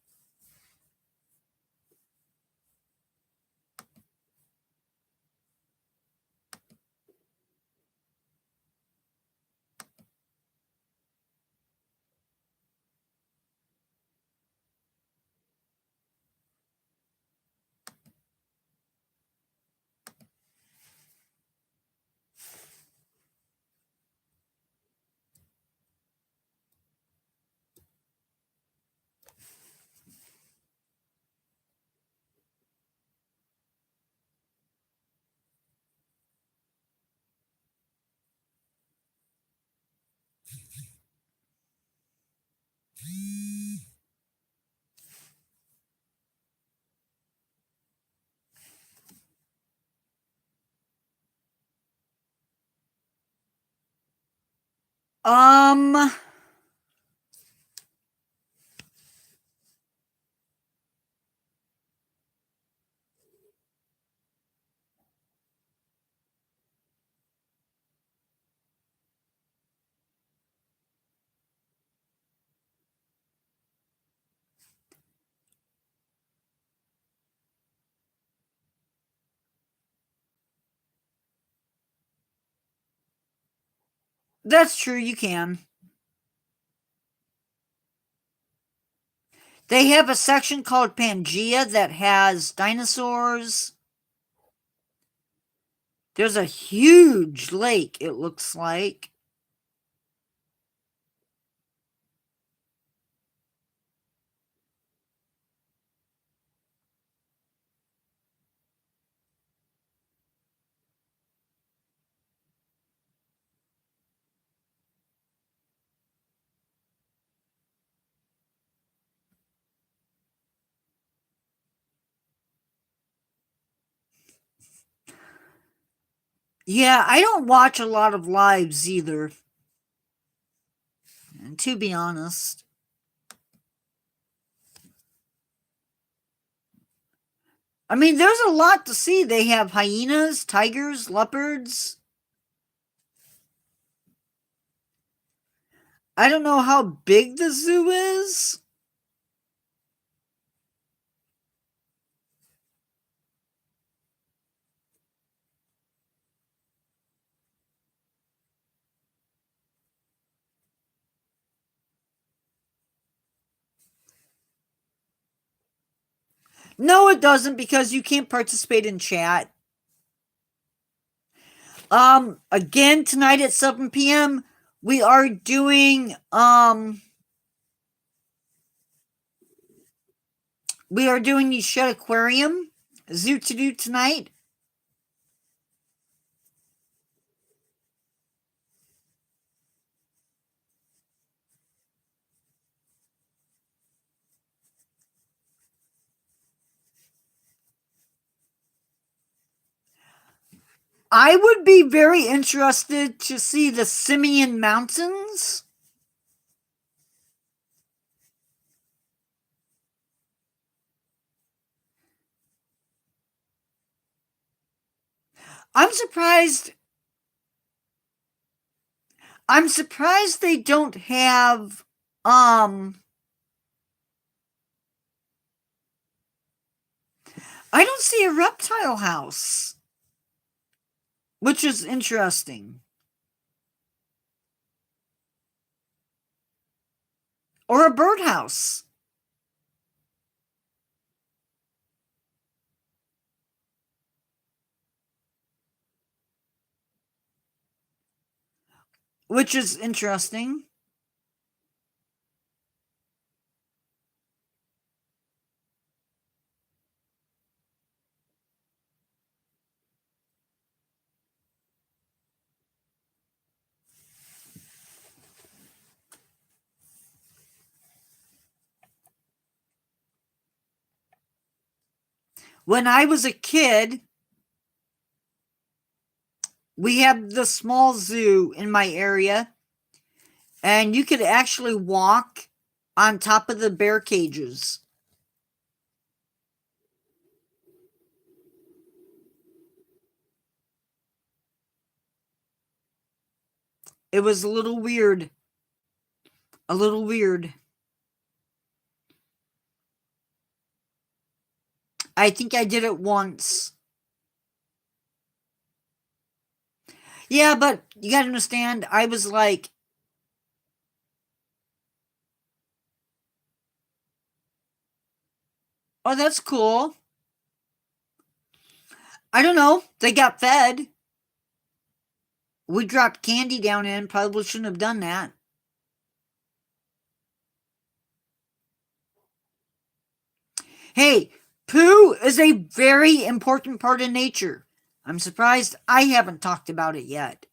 Um, that's true, you can. They have a section called Pangea that has dinosaurs. There's a huge lake, it looks like. Yeah, I don't watch a lot of lives either, to be honest. I mean, there's a lot to see. They have hyenas, tigers, leopards. I don't know how big the zoo is. No, it doesn't because you can't participate in chat. Again tonight at 7 p.m. we are doing the Shed Aquarium Zoo to do tonight. I would be very interested to see the Simeon Mountains. I'm surprised. I'm surprised they don't have I don't see a reptile house, which is interesting. Or a birdhouse, which is interesting. When I was a kid, we have the small zoo in my area, and you could actually walk on top of the bear cages. It was a little weird. A little weird. I think I did it once. Yeah, but you gotta understand, I was like, oh, that's cool. I don't know. They got fed. We dropped candy down in. Probably shouldn't have done that. Hey, poo is a very important part of nature. I'm surprised I haven't talked about it yet.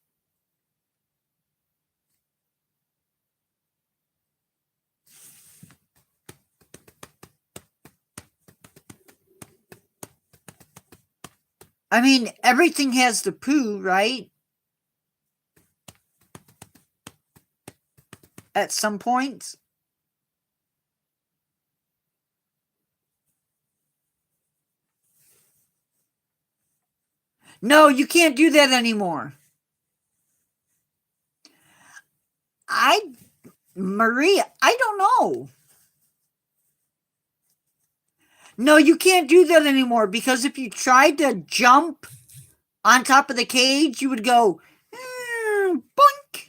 I mean, everything has the poo, right? At some point. No, you can't do that anymore. Maria, I don't know. No, you can't do that anymore because if you tried to jump on top of the cage, you would go boink.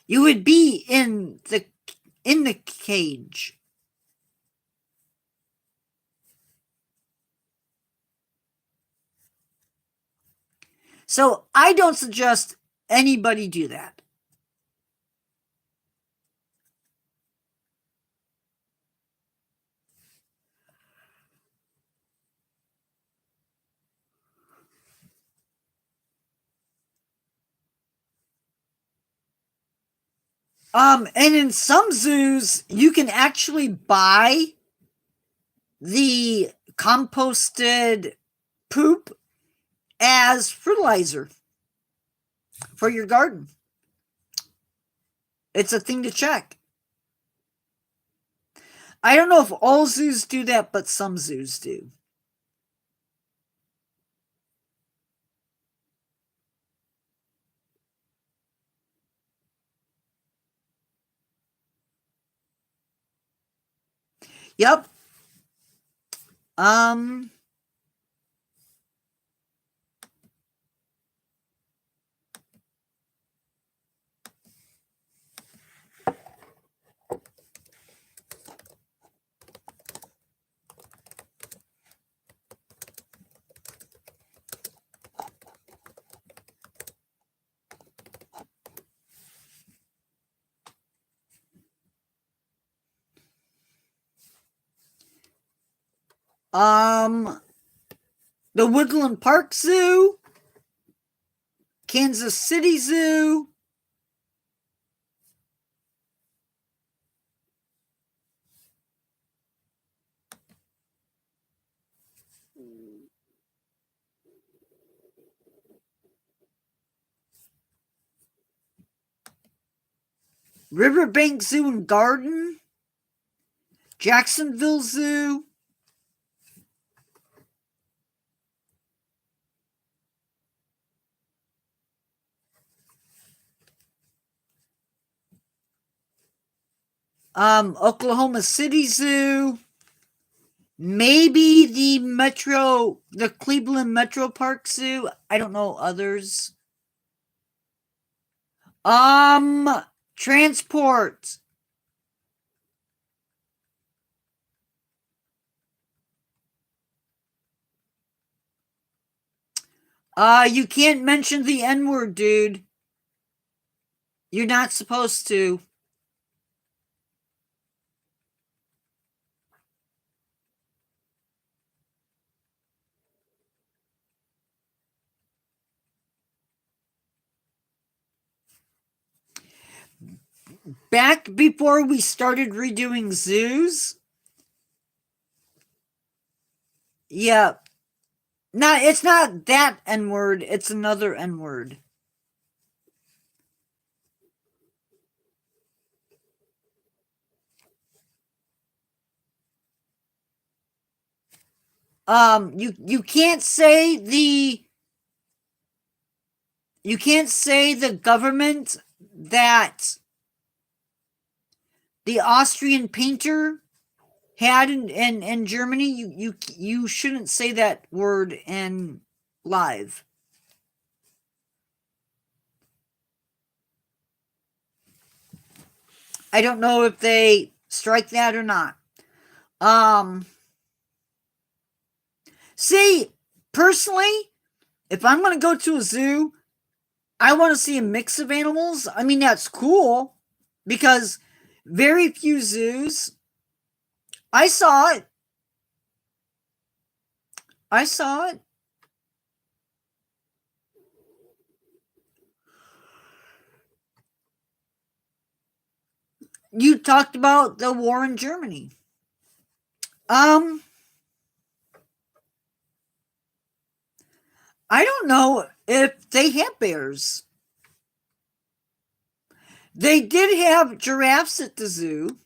You would be in the cage. So I don't suggest anybody do that. And in some zoos, you can actually buy the composted poop as fertilizer for your garden. It's a thing to check. I don't know if all zoos do that, but some zoos do. Yep. Um, the Woodland Park Zoo, Kansas City Zoo, Riverbank Zoo and Garden, Jacksonville Zoo, Oklahoma City Zoo, maybe the Cleveland Metro Park Zoo. I don't know others. Transport. You can't mention the N-word, dude. You're not supposed to. Back before we started redoing zoos, yeah, Not, it's not that N word, it's another N word. You can't say the government that the Austrian painter had in Germany. You shouldn't say that word in live. I don't know if they strike that or not. Um, see, personally, if I'm going to go to a zoo, I want to see a mix of animals. I mean, that's cool because very few zoos. I saw it. I saw it. You talked about the war in Germany. Um, I don't know if they have bears. They did have giraffes at the zoo.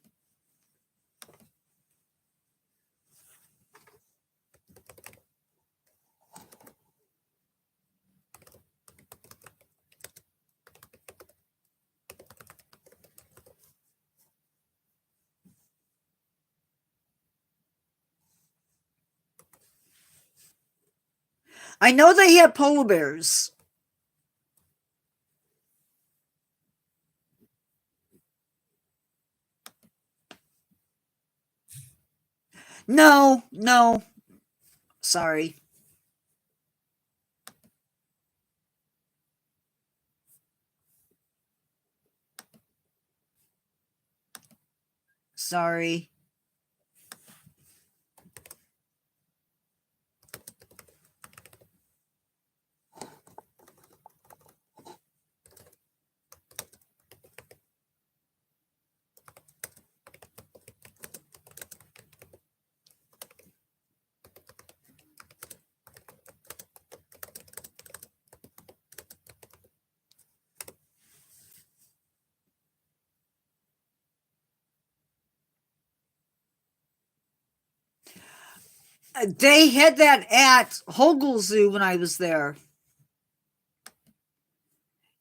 I know they had polar bears. No, no, sorry. Sorry. They had that at Hogel Zoo when I was there.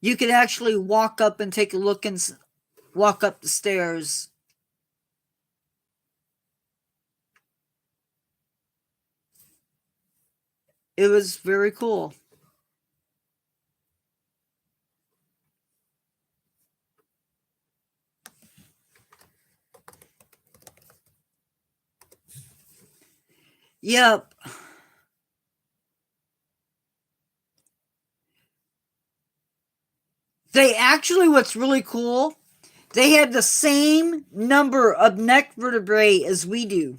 You could actually walk up and take a look and walk up the stairs. It was very cool. Yep. They actually, what's really cool, they have the same number of neck vertebrae as we do.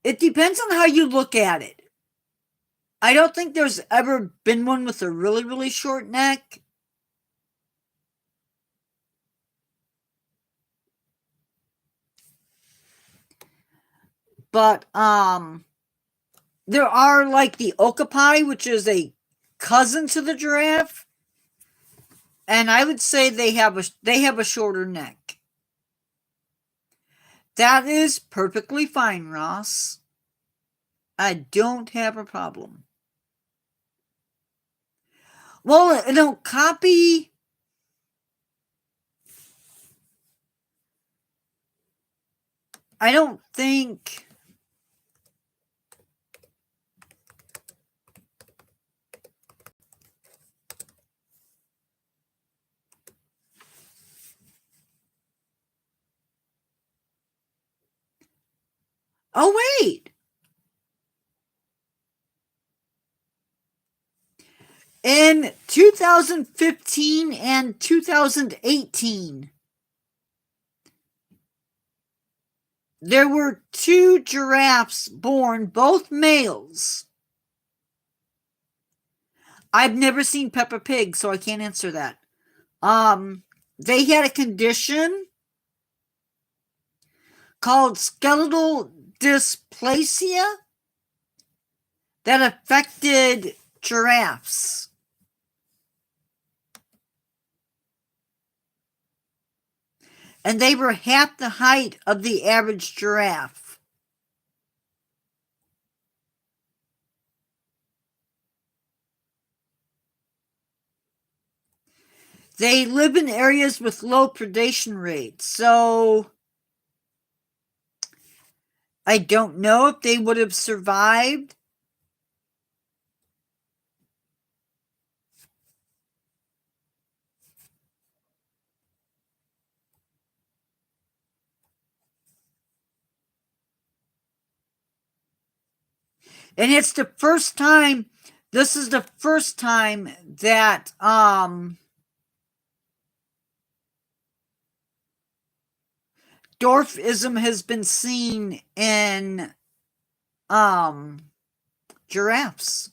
It depends on how you look at it. I don't think there's ever been one with a really, really short neck. But there are like the okapi, which is a cousin to the giraffe, and I would say they have a shorter neck. That is perfectly fine, Ross. I don't have a problem. Well, an okapi. I don't think. Oh, wait. In 2015 and 2018, there were 2 giraffes born, both males. I've never seen Peppa Pig, so I can't answer that. They had a condition called skeletal dysplasia that affected giraffes. And they were half the height of the average giraffe. They live in areas with low predation rates, so I don't know if they would have survived. And it's the first time, this is the first time that dwarfism has been seen in giraffes.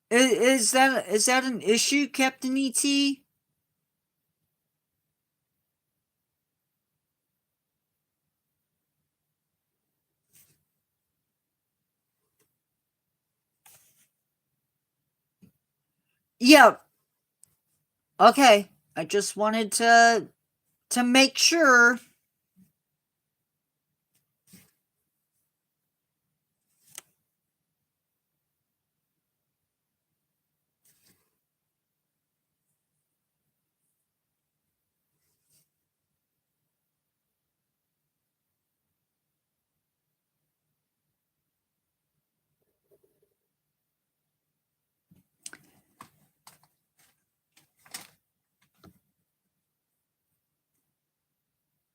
Is that an issue, Captain ET? Yeah. Okay. I just wanted to make sure.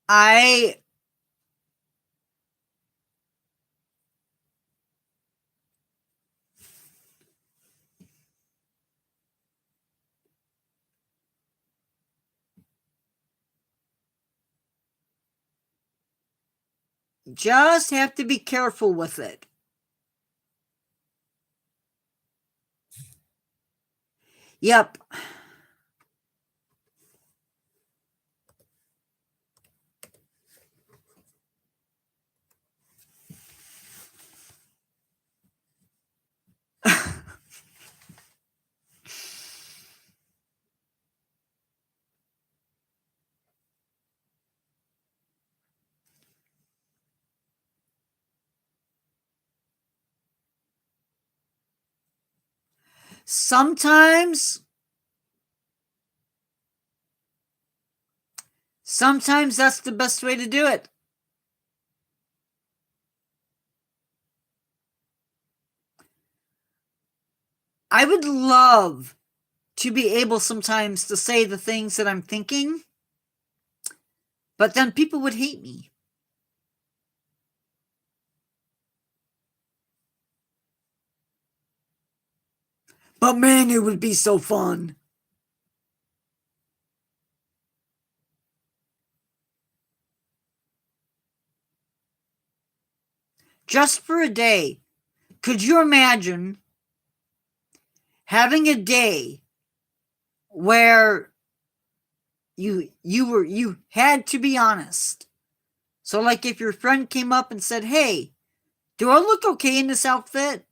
I just have to be careful with it. Yep. Sometimes that's the best way to do it. I would love to be able sometimes to say the things that I'm thinking, but then people would hate me. But man, it would be so fun. Just for a day. Could you imagine having a day where you had to be honest? So like if your friend came up and said, "Hey, do I look okay in this outfit?"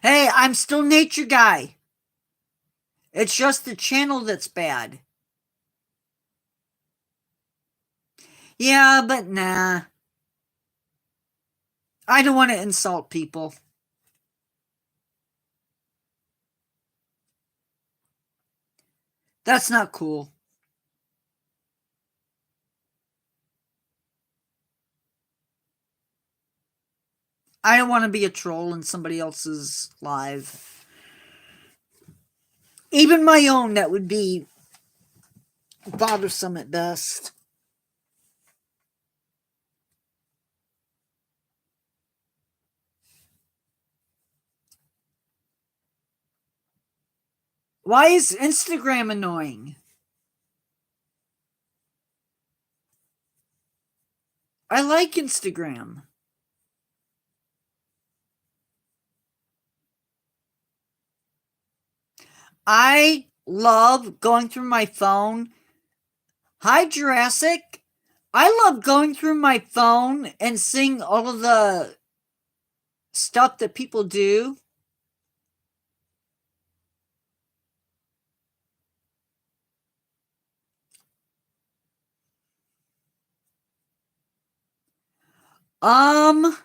Hey, I'm still nature guy. It's just the channel that's bad. Yeah, but nah. I don't want to insult people. That's not cool. I don't want to be a troll in somebody else's live. Even my own, that would be bothersome at best. Why is Instagram annoying? I like Instagram. I love going through my phone. Hi, Jurassic. I love going through my phone and seeing all of the stuff that people do. Um,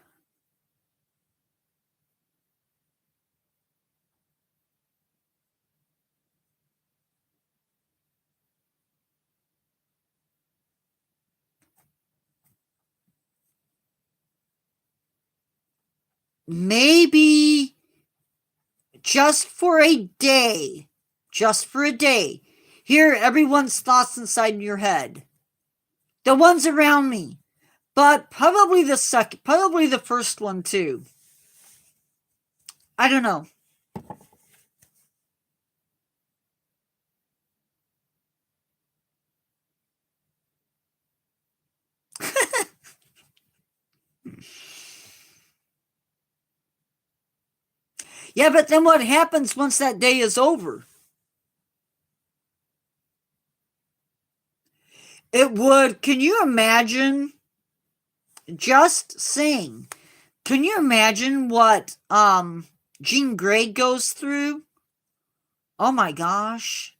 maybe just for a day. Just for a day. Hear everyone's thoughts inside your head. The ones around me. But probably the second, probably the first one too. I don't know. Yeah, but then what happens once that day is over? It would, can you imagine? Just saying. Can you imagine what Jean Grey goes through? Oh my gosh.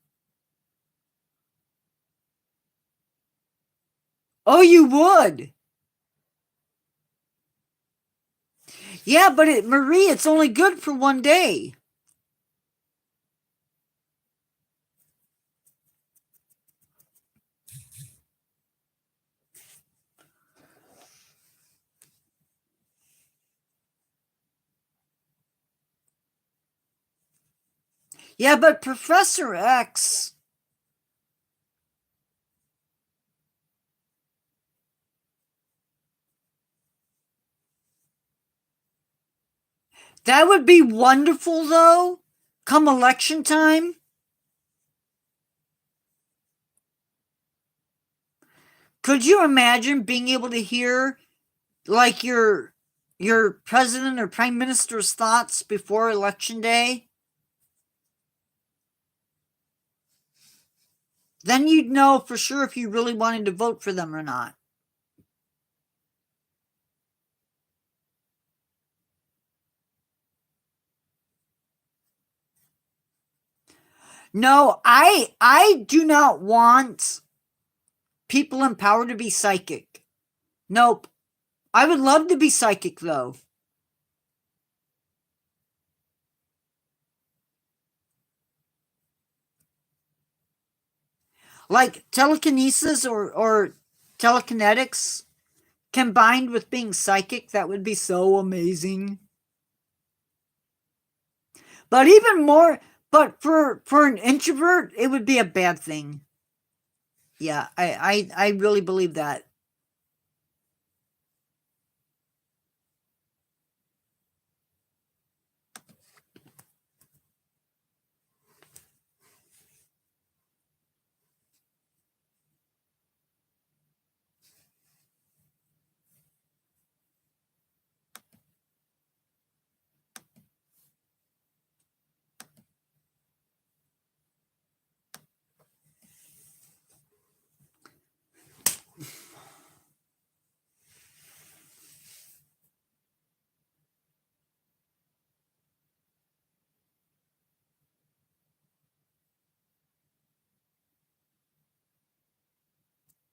Oh, you would. Yeah, but Marie, it's only good for one day. Yeah, but Professor X, that would be wonderful though. Come election time. Could you imagine being able to hear like your president or prime minister's thoughts before election day? Then you'd know for sure if you really wanted to vote for them or not. No, I do not want people in power to be psychic. Nope. I would love to be psychic though. Like telekinesis or telekinetics combined with being psychic, that would be so amazing. But even more, but for an introvert, it would be a bad thing. Yeah, I really believe that.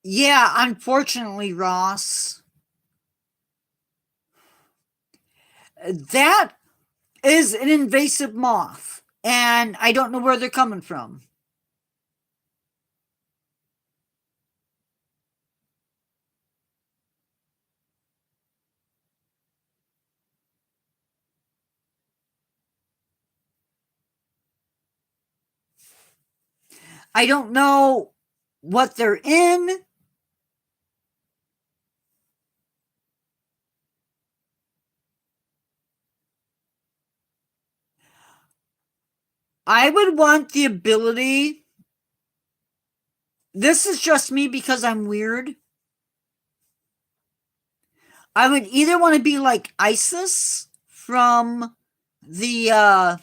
Yeah, unfortunately, Ross, that is an invasive moth, and I don't know where they're coming from. I don't know what they're in. I would want the ability. This is just me because I'm weird. I would either want to be like Isis from the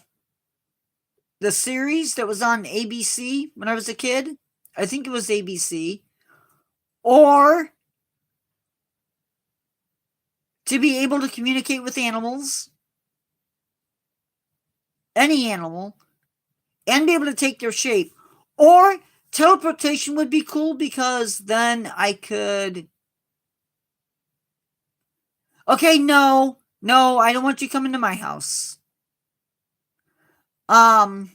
series that was on ABC when I was a kid. I think it was ABC. Or to be able to communicate with animals, any animal, and be able to take their shape. Or teleportation would be cool because then I could. Okay, no, I don't want you coming to my house. Um,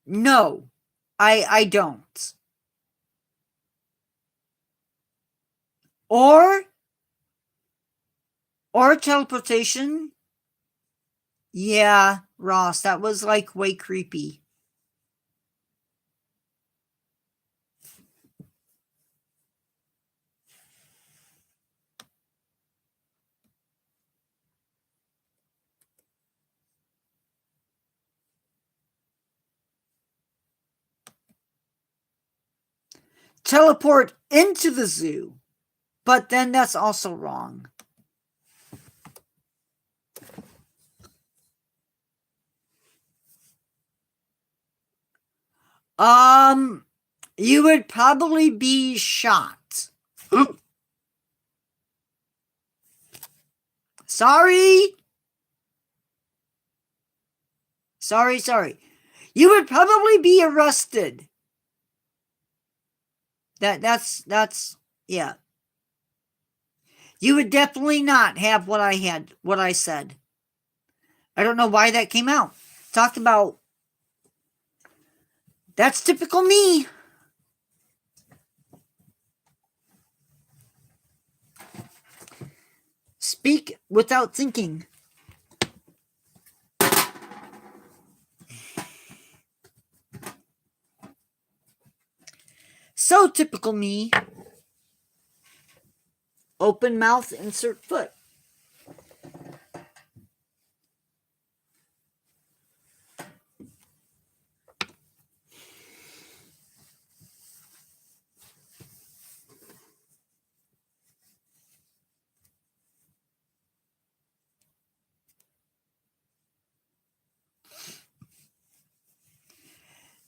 no, I don't. Or teleportation. Yeah, Ross, that was like way creepy. Teleport into the zoo. But then that's also wrong. You would probably be shot. Sorry. Sorry. You would probably be arrested. That's yeah. You would definitely not have what I said. I don't know why that came out. Talked about that's typical me. Speak without thinking. So typical me. Open mouth, insert foot.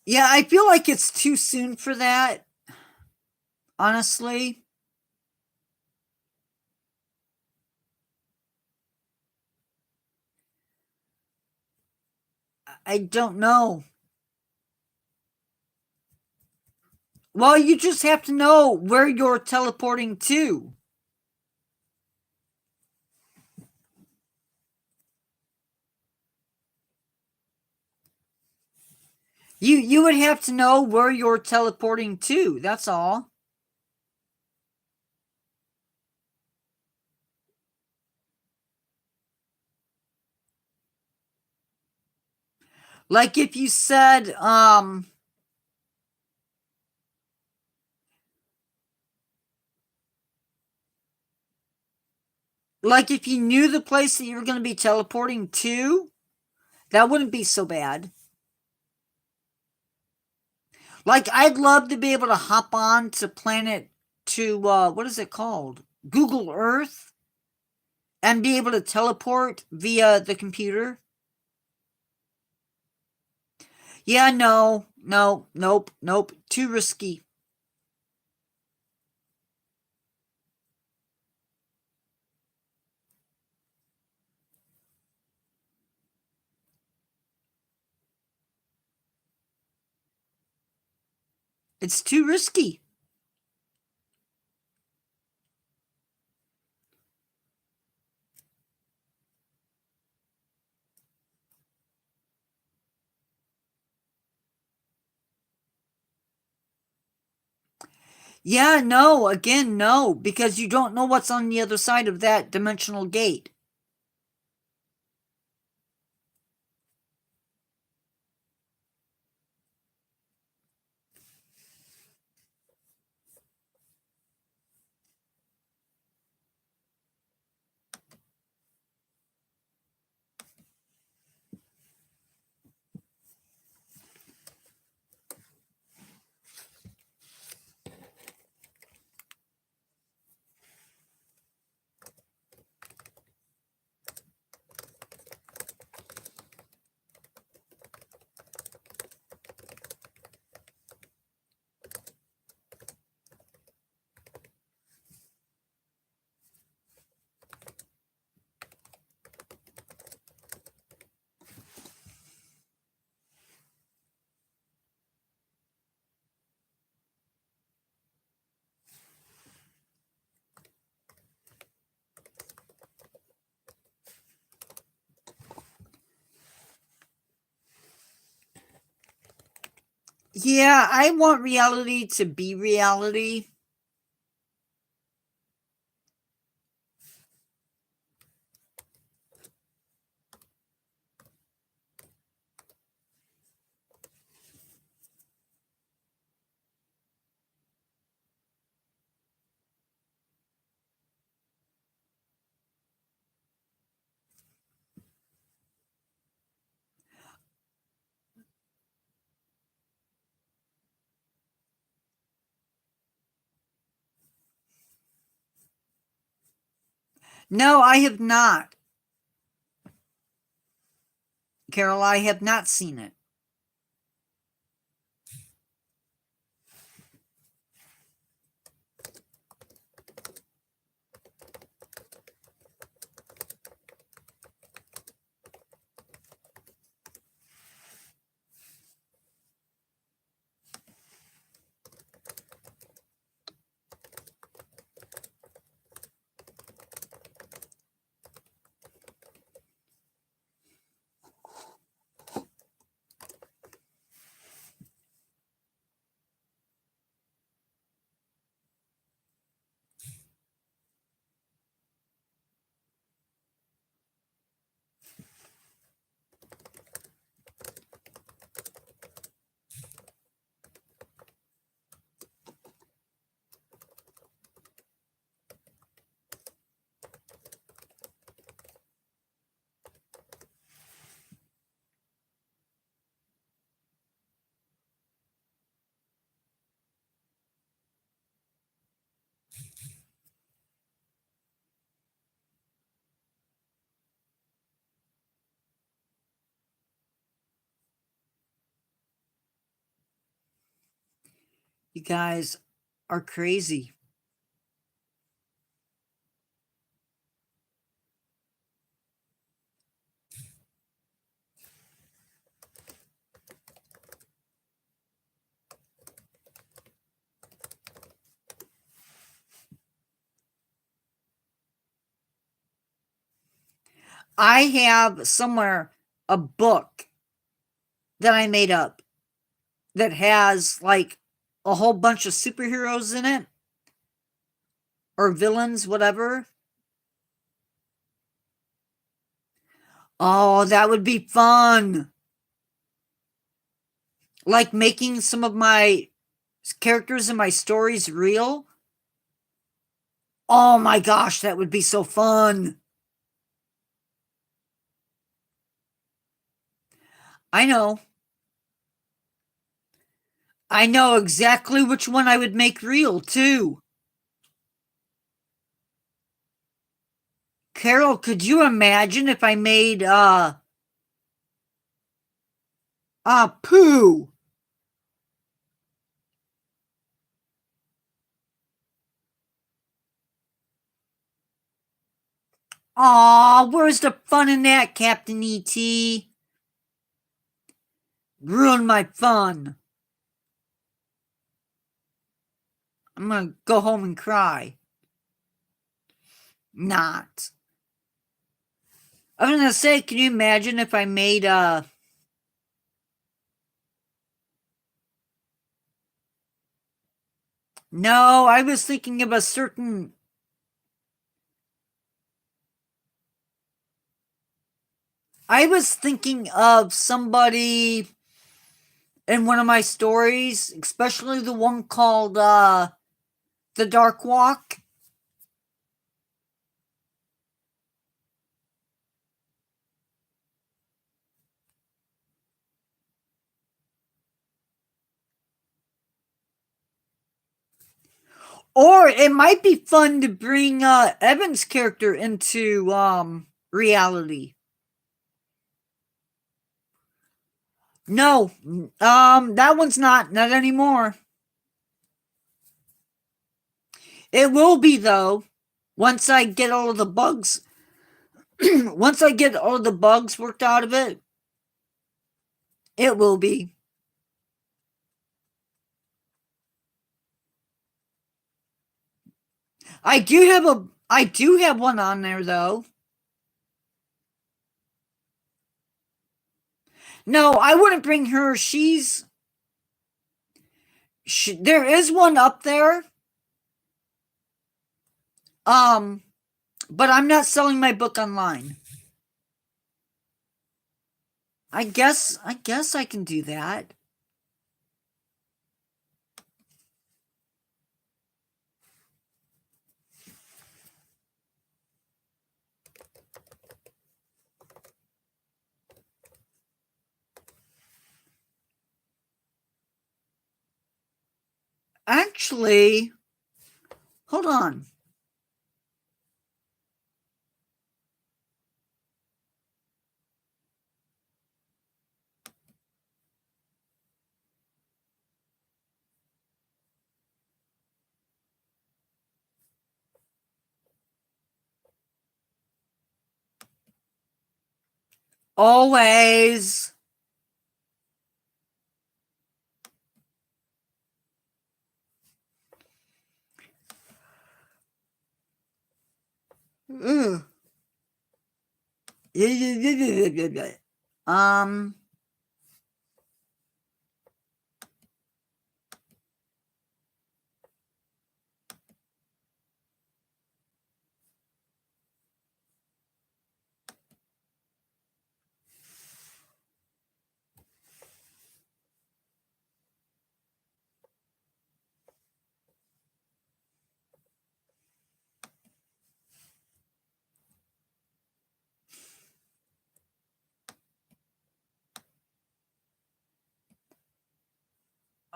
Yeah, I feel like it's too soon for that, honestly. I don't know. Well, you just have to know where you're teleporting to. You would have to know where you're teleporting to. That's all. Like if you said like if you knew the place that you were going to be teleporting to, that wouldn't be so bad. Like I'd love to be able to hop on to planet to what is it called? Google Earth and be able to teleport via the computer. Yeah, nope. Too risky. It's too risky. Yeah, no, again, no, because you don't know what's on the other side of that dimensional gate. Yeah, I want reality to be reality. No, I have not. Carol, I have not seen it. You guys are crazy. I have somewhere a book that I made up that has like a whole bunch of superheroes in it or villains, whatever. Oh, that would be fun. Like making some of my characters in my stories real. Oh my gosh, that would be so fun. I know. I know exactly which one I would make real, too. Carol, could you imagine if I made, Pooh? Aw, where's the fun in that, Captain E.T.? Ruin my fun. I'm gonna go home and cry. Not. I was gonna say, can you imagine if I made, No, I was thinking of a certain... I was thinking of somebody in one of my stories, especially the one called The Dark Walk. Or it might be fun to bring Evan's character into reality. No, that one's not anymore. It will be though, once I get all of the bugs. Once I get all of the bugs worked out of it, it will be. I do have one on there though. No, I wouldn't bring her. There is one up there. But I'm not selling my book online. I guess I can do that. Actually, hold on. Always. Ugh. Um.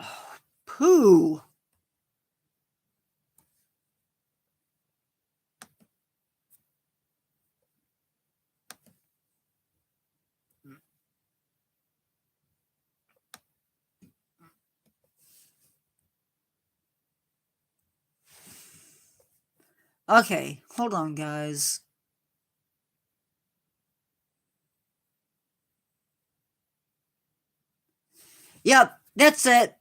Oh, poo. Okay, hold on, guys. Yep, that's it.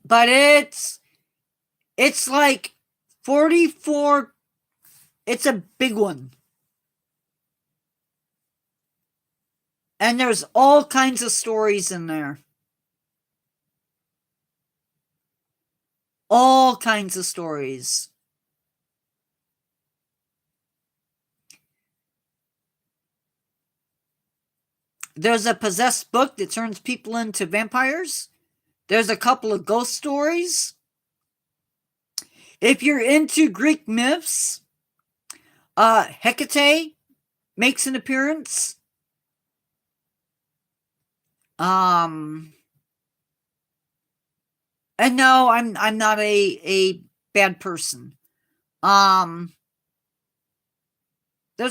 But it's like 44. It's a big one. And there's all kinds of stories in there. All kinds of stories. There's a possessed book that turns people into vampires. There's a couple of ghost stories. If you're into Greek myths, Hecate makes an appearance. And no, I'm not a bad person. There's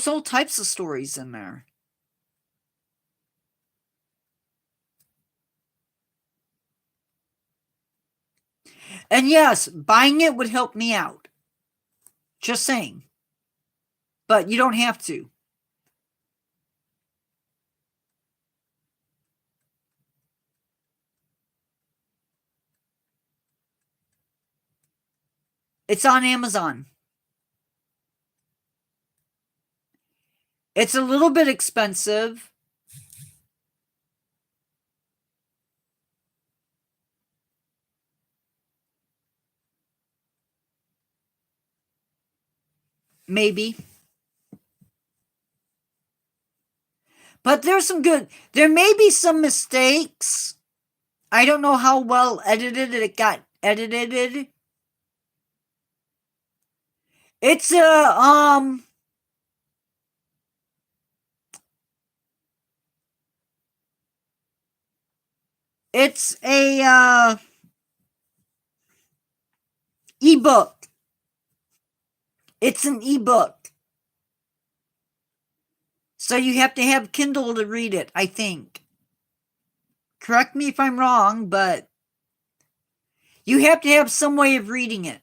all types of stories in there. And yes, buying it would help me out. Just saying. But you don't have to. It's on Amazon. It's a little bit expensive. maybe. But there's some good. There may be some mistakes. I don't know how well edited it got edited. It's a ebook. It's an ebook. So you have to have Kindle to read it, I think. Correct me if I'm wrong, but you have to have some way of reading it.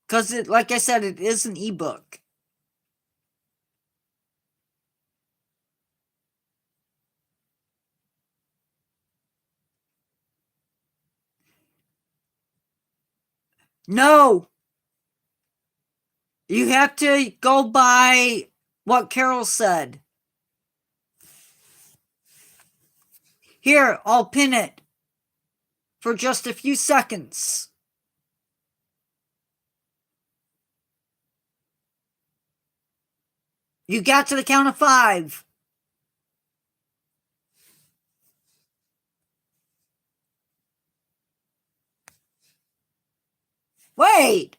Because, like I said, it is an ebook. No! You have to go by what Carol said. Here, I'll pin it for just a few seconds. You got to the count of 5. Wait!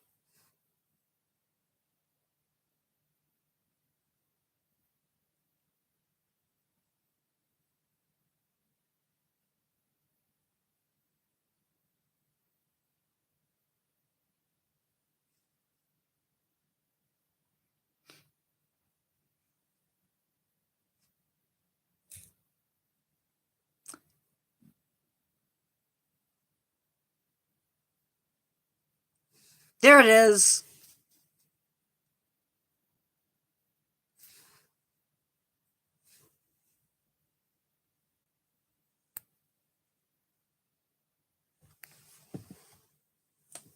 There it is.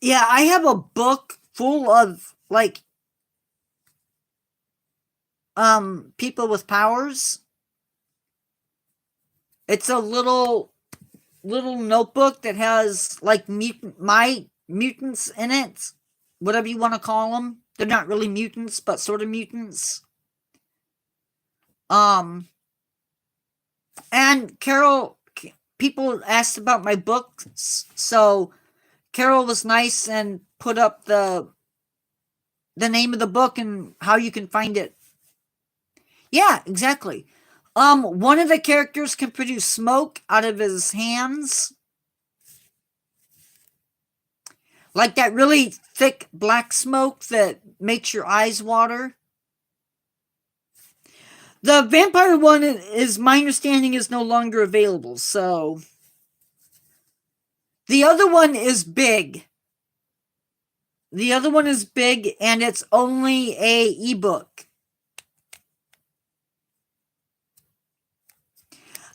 Yeah, I have a book full of, like, people with powers. It's a little notebook that has, like, mutants in it. Whatever you want to call them. They're not really mutants, but sort of mutants. And people asked about my books, so Carol was nice and put up the name of the book and how you can find it. Yeah, exactly. One of the characters can produce smoke out of his hands. Like that really thick black smoke that makes your eyes water. The vampire one is, my understanding, is no longer available, so the other one is big. The other one is big and it's only a ebook.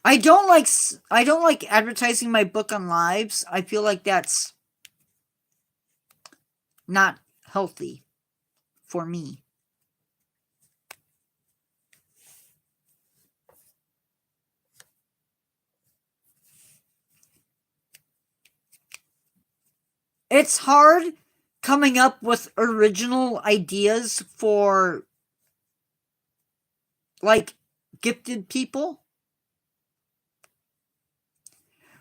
I don't like advertising my book on lives. I feel like that's not healthy for me. It's hard coming up with original ideas for, like, gifted people.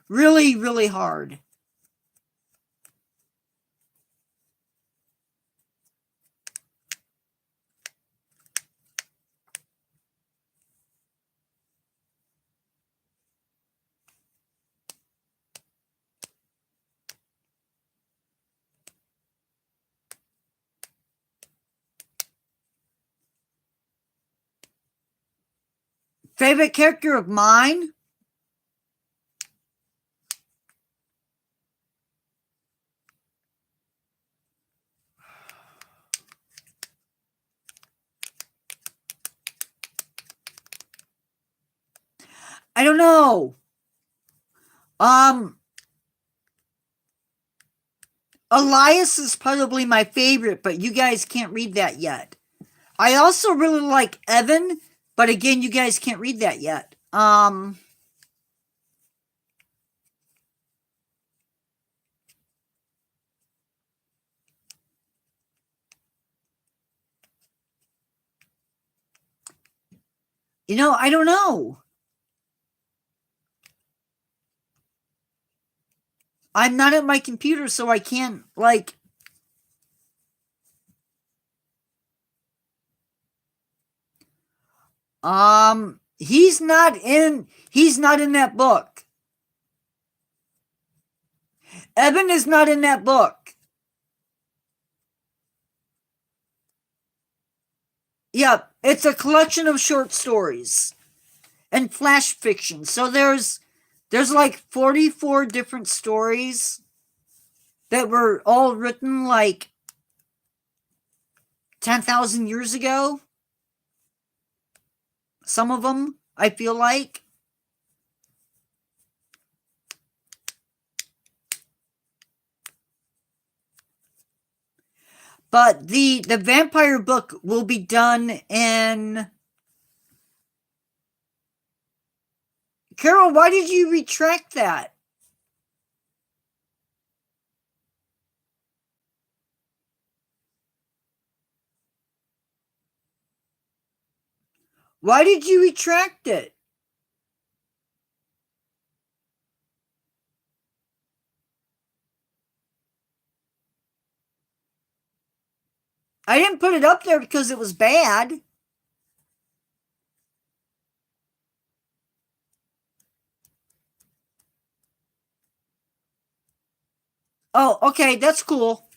Really, really hard. Favorite character of mine? I don't know. Elias is probably my favorite, but you guys can't read that yet. I also really like Evan, but again, you guys can't read that yet. You know, I don't know. I'm not at my computer, so I can't, like... He's not in that book. Evan is not in that book. Yep, it's a collection of short stories and flash fiction. So there's like 44 different stories that were all written like 10,000 years ago. Some of them, I feel like. But the vampire book will be done in... Carol, why did you retract that? Why did you retract it? I didn't put it up there because it was bad. Oh, okay, that's cool.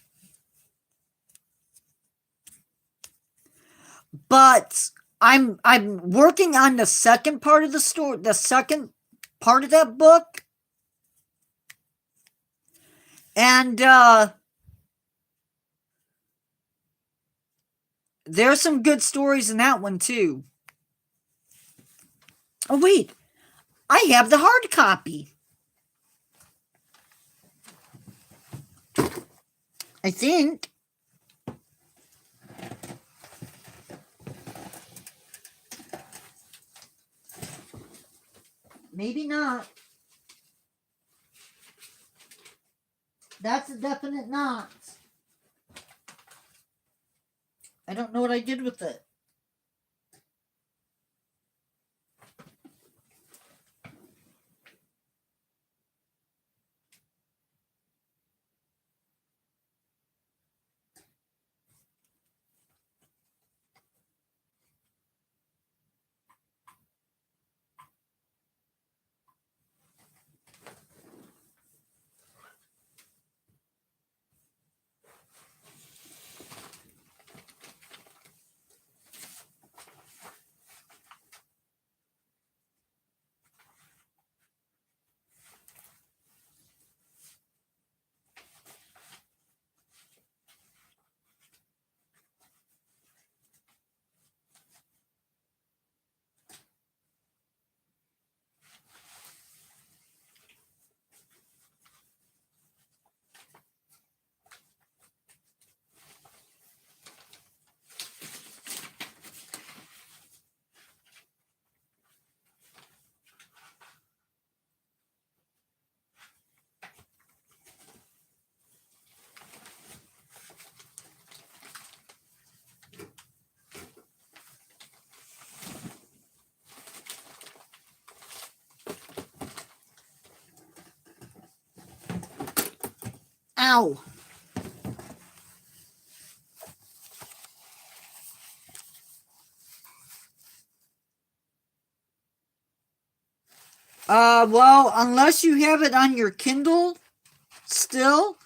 But I'm working on the second part of the story, the second part of that book. And there's some good stories in that one too. Oh wait, I have the hard copy. I think. Maybe not. That's a definite not. I don't know what I did with it. Ow. Well, unless you have it on your Kindle still,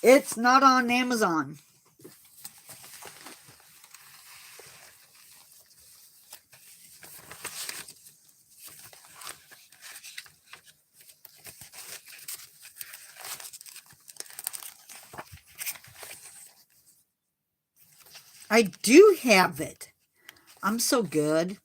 it's not on Amazon. I do have it. I'm so good.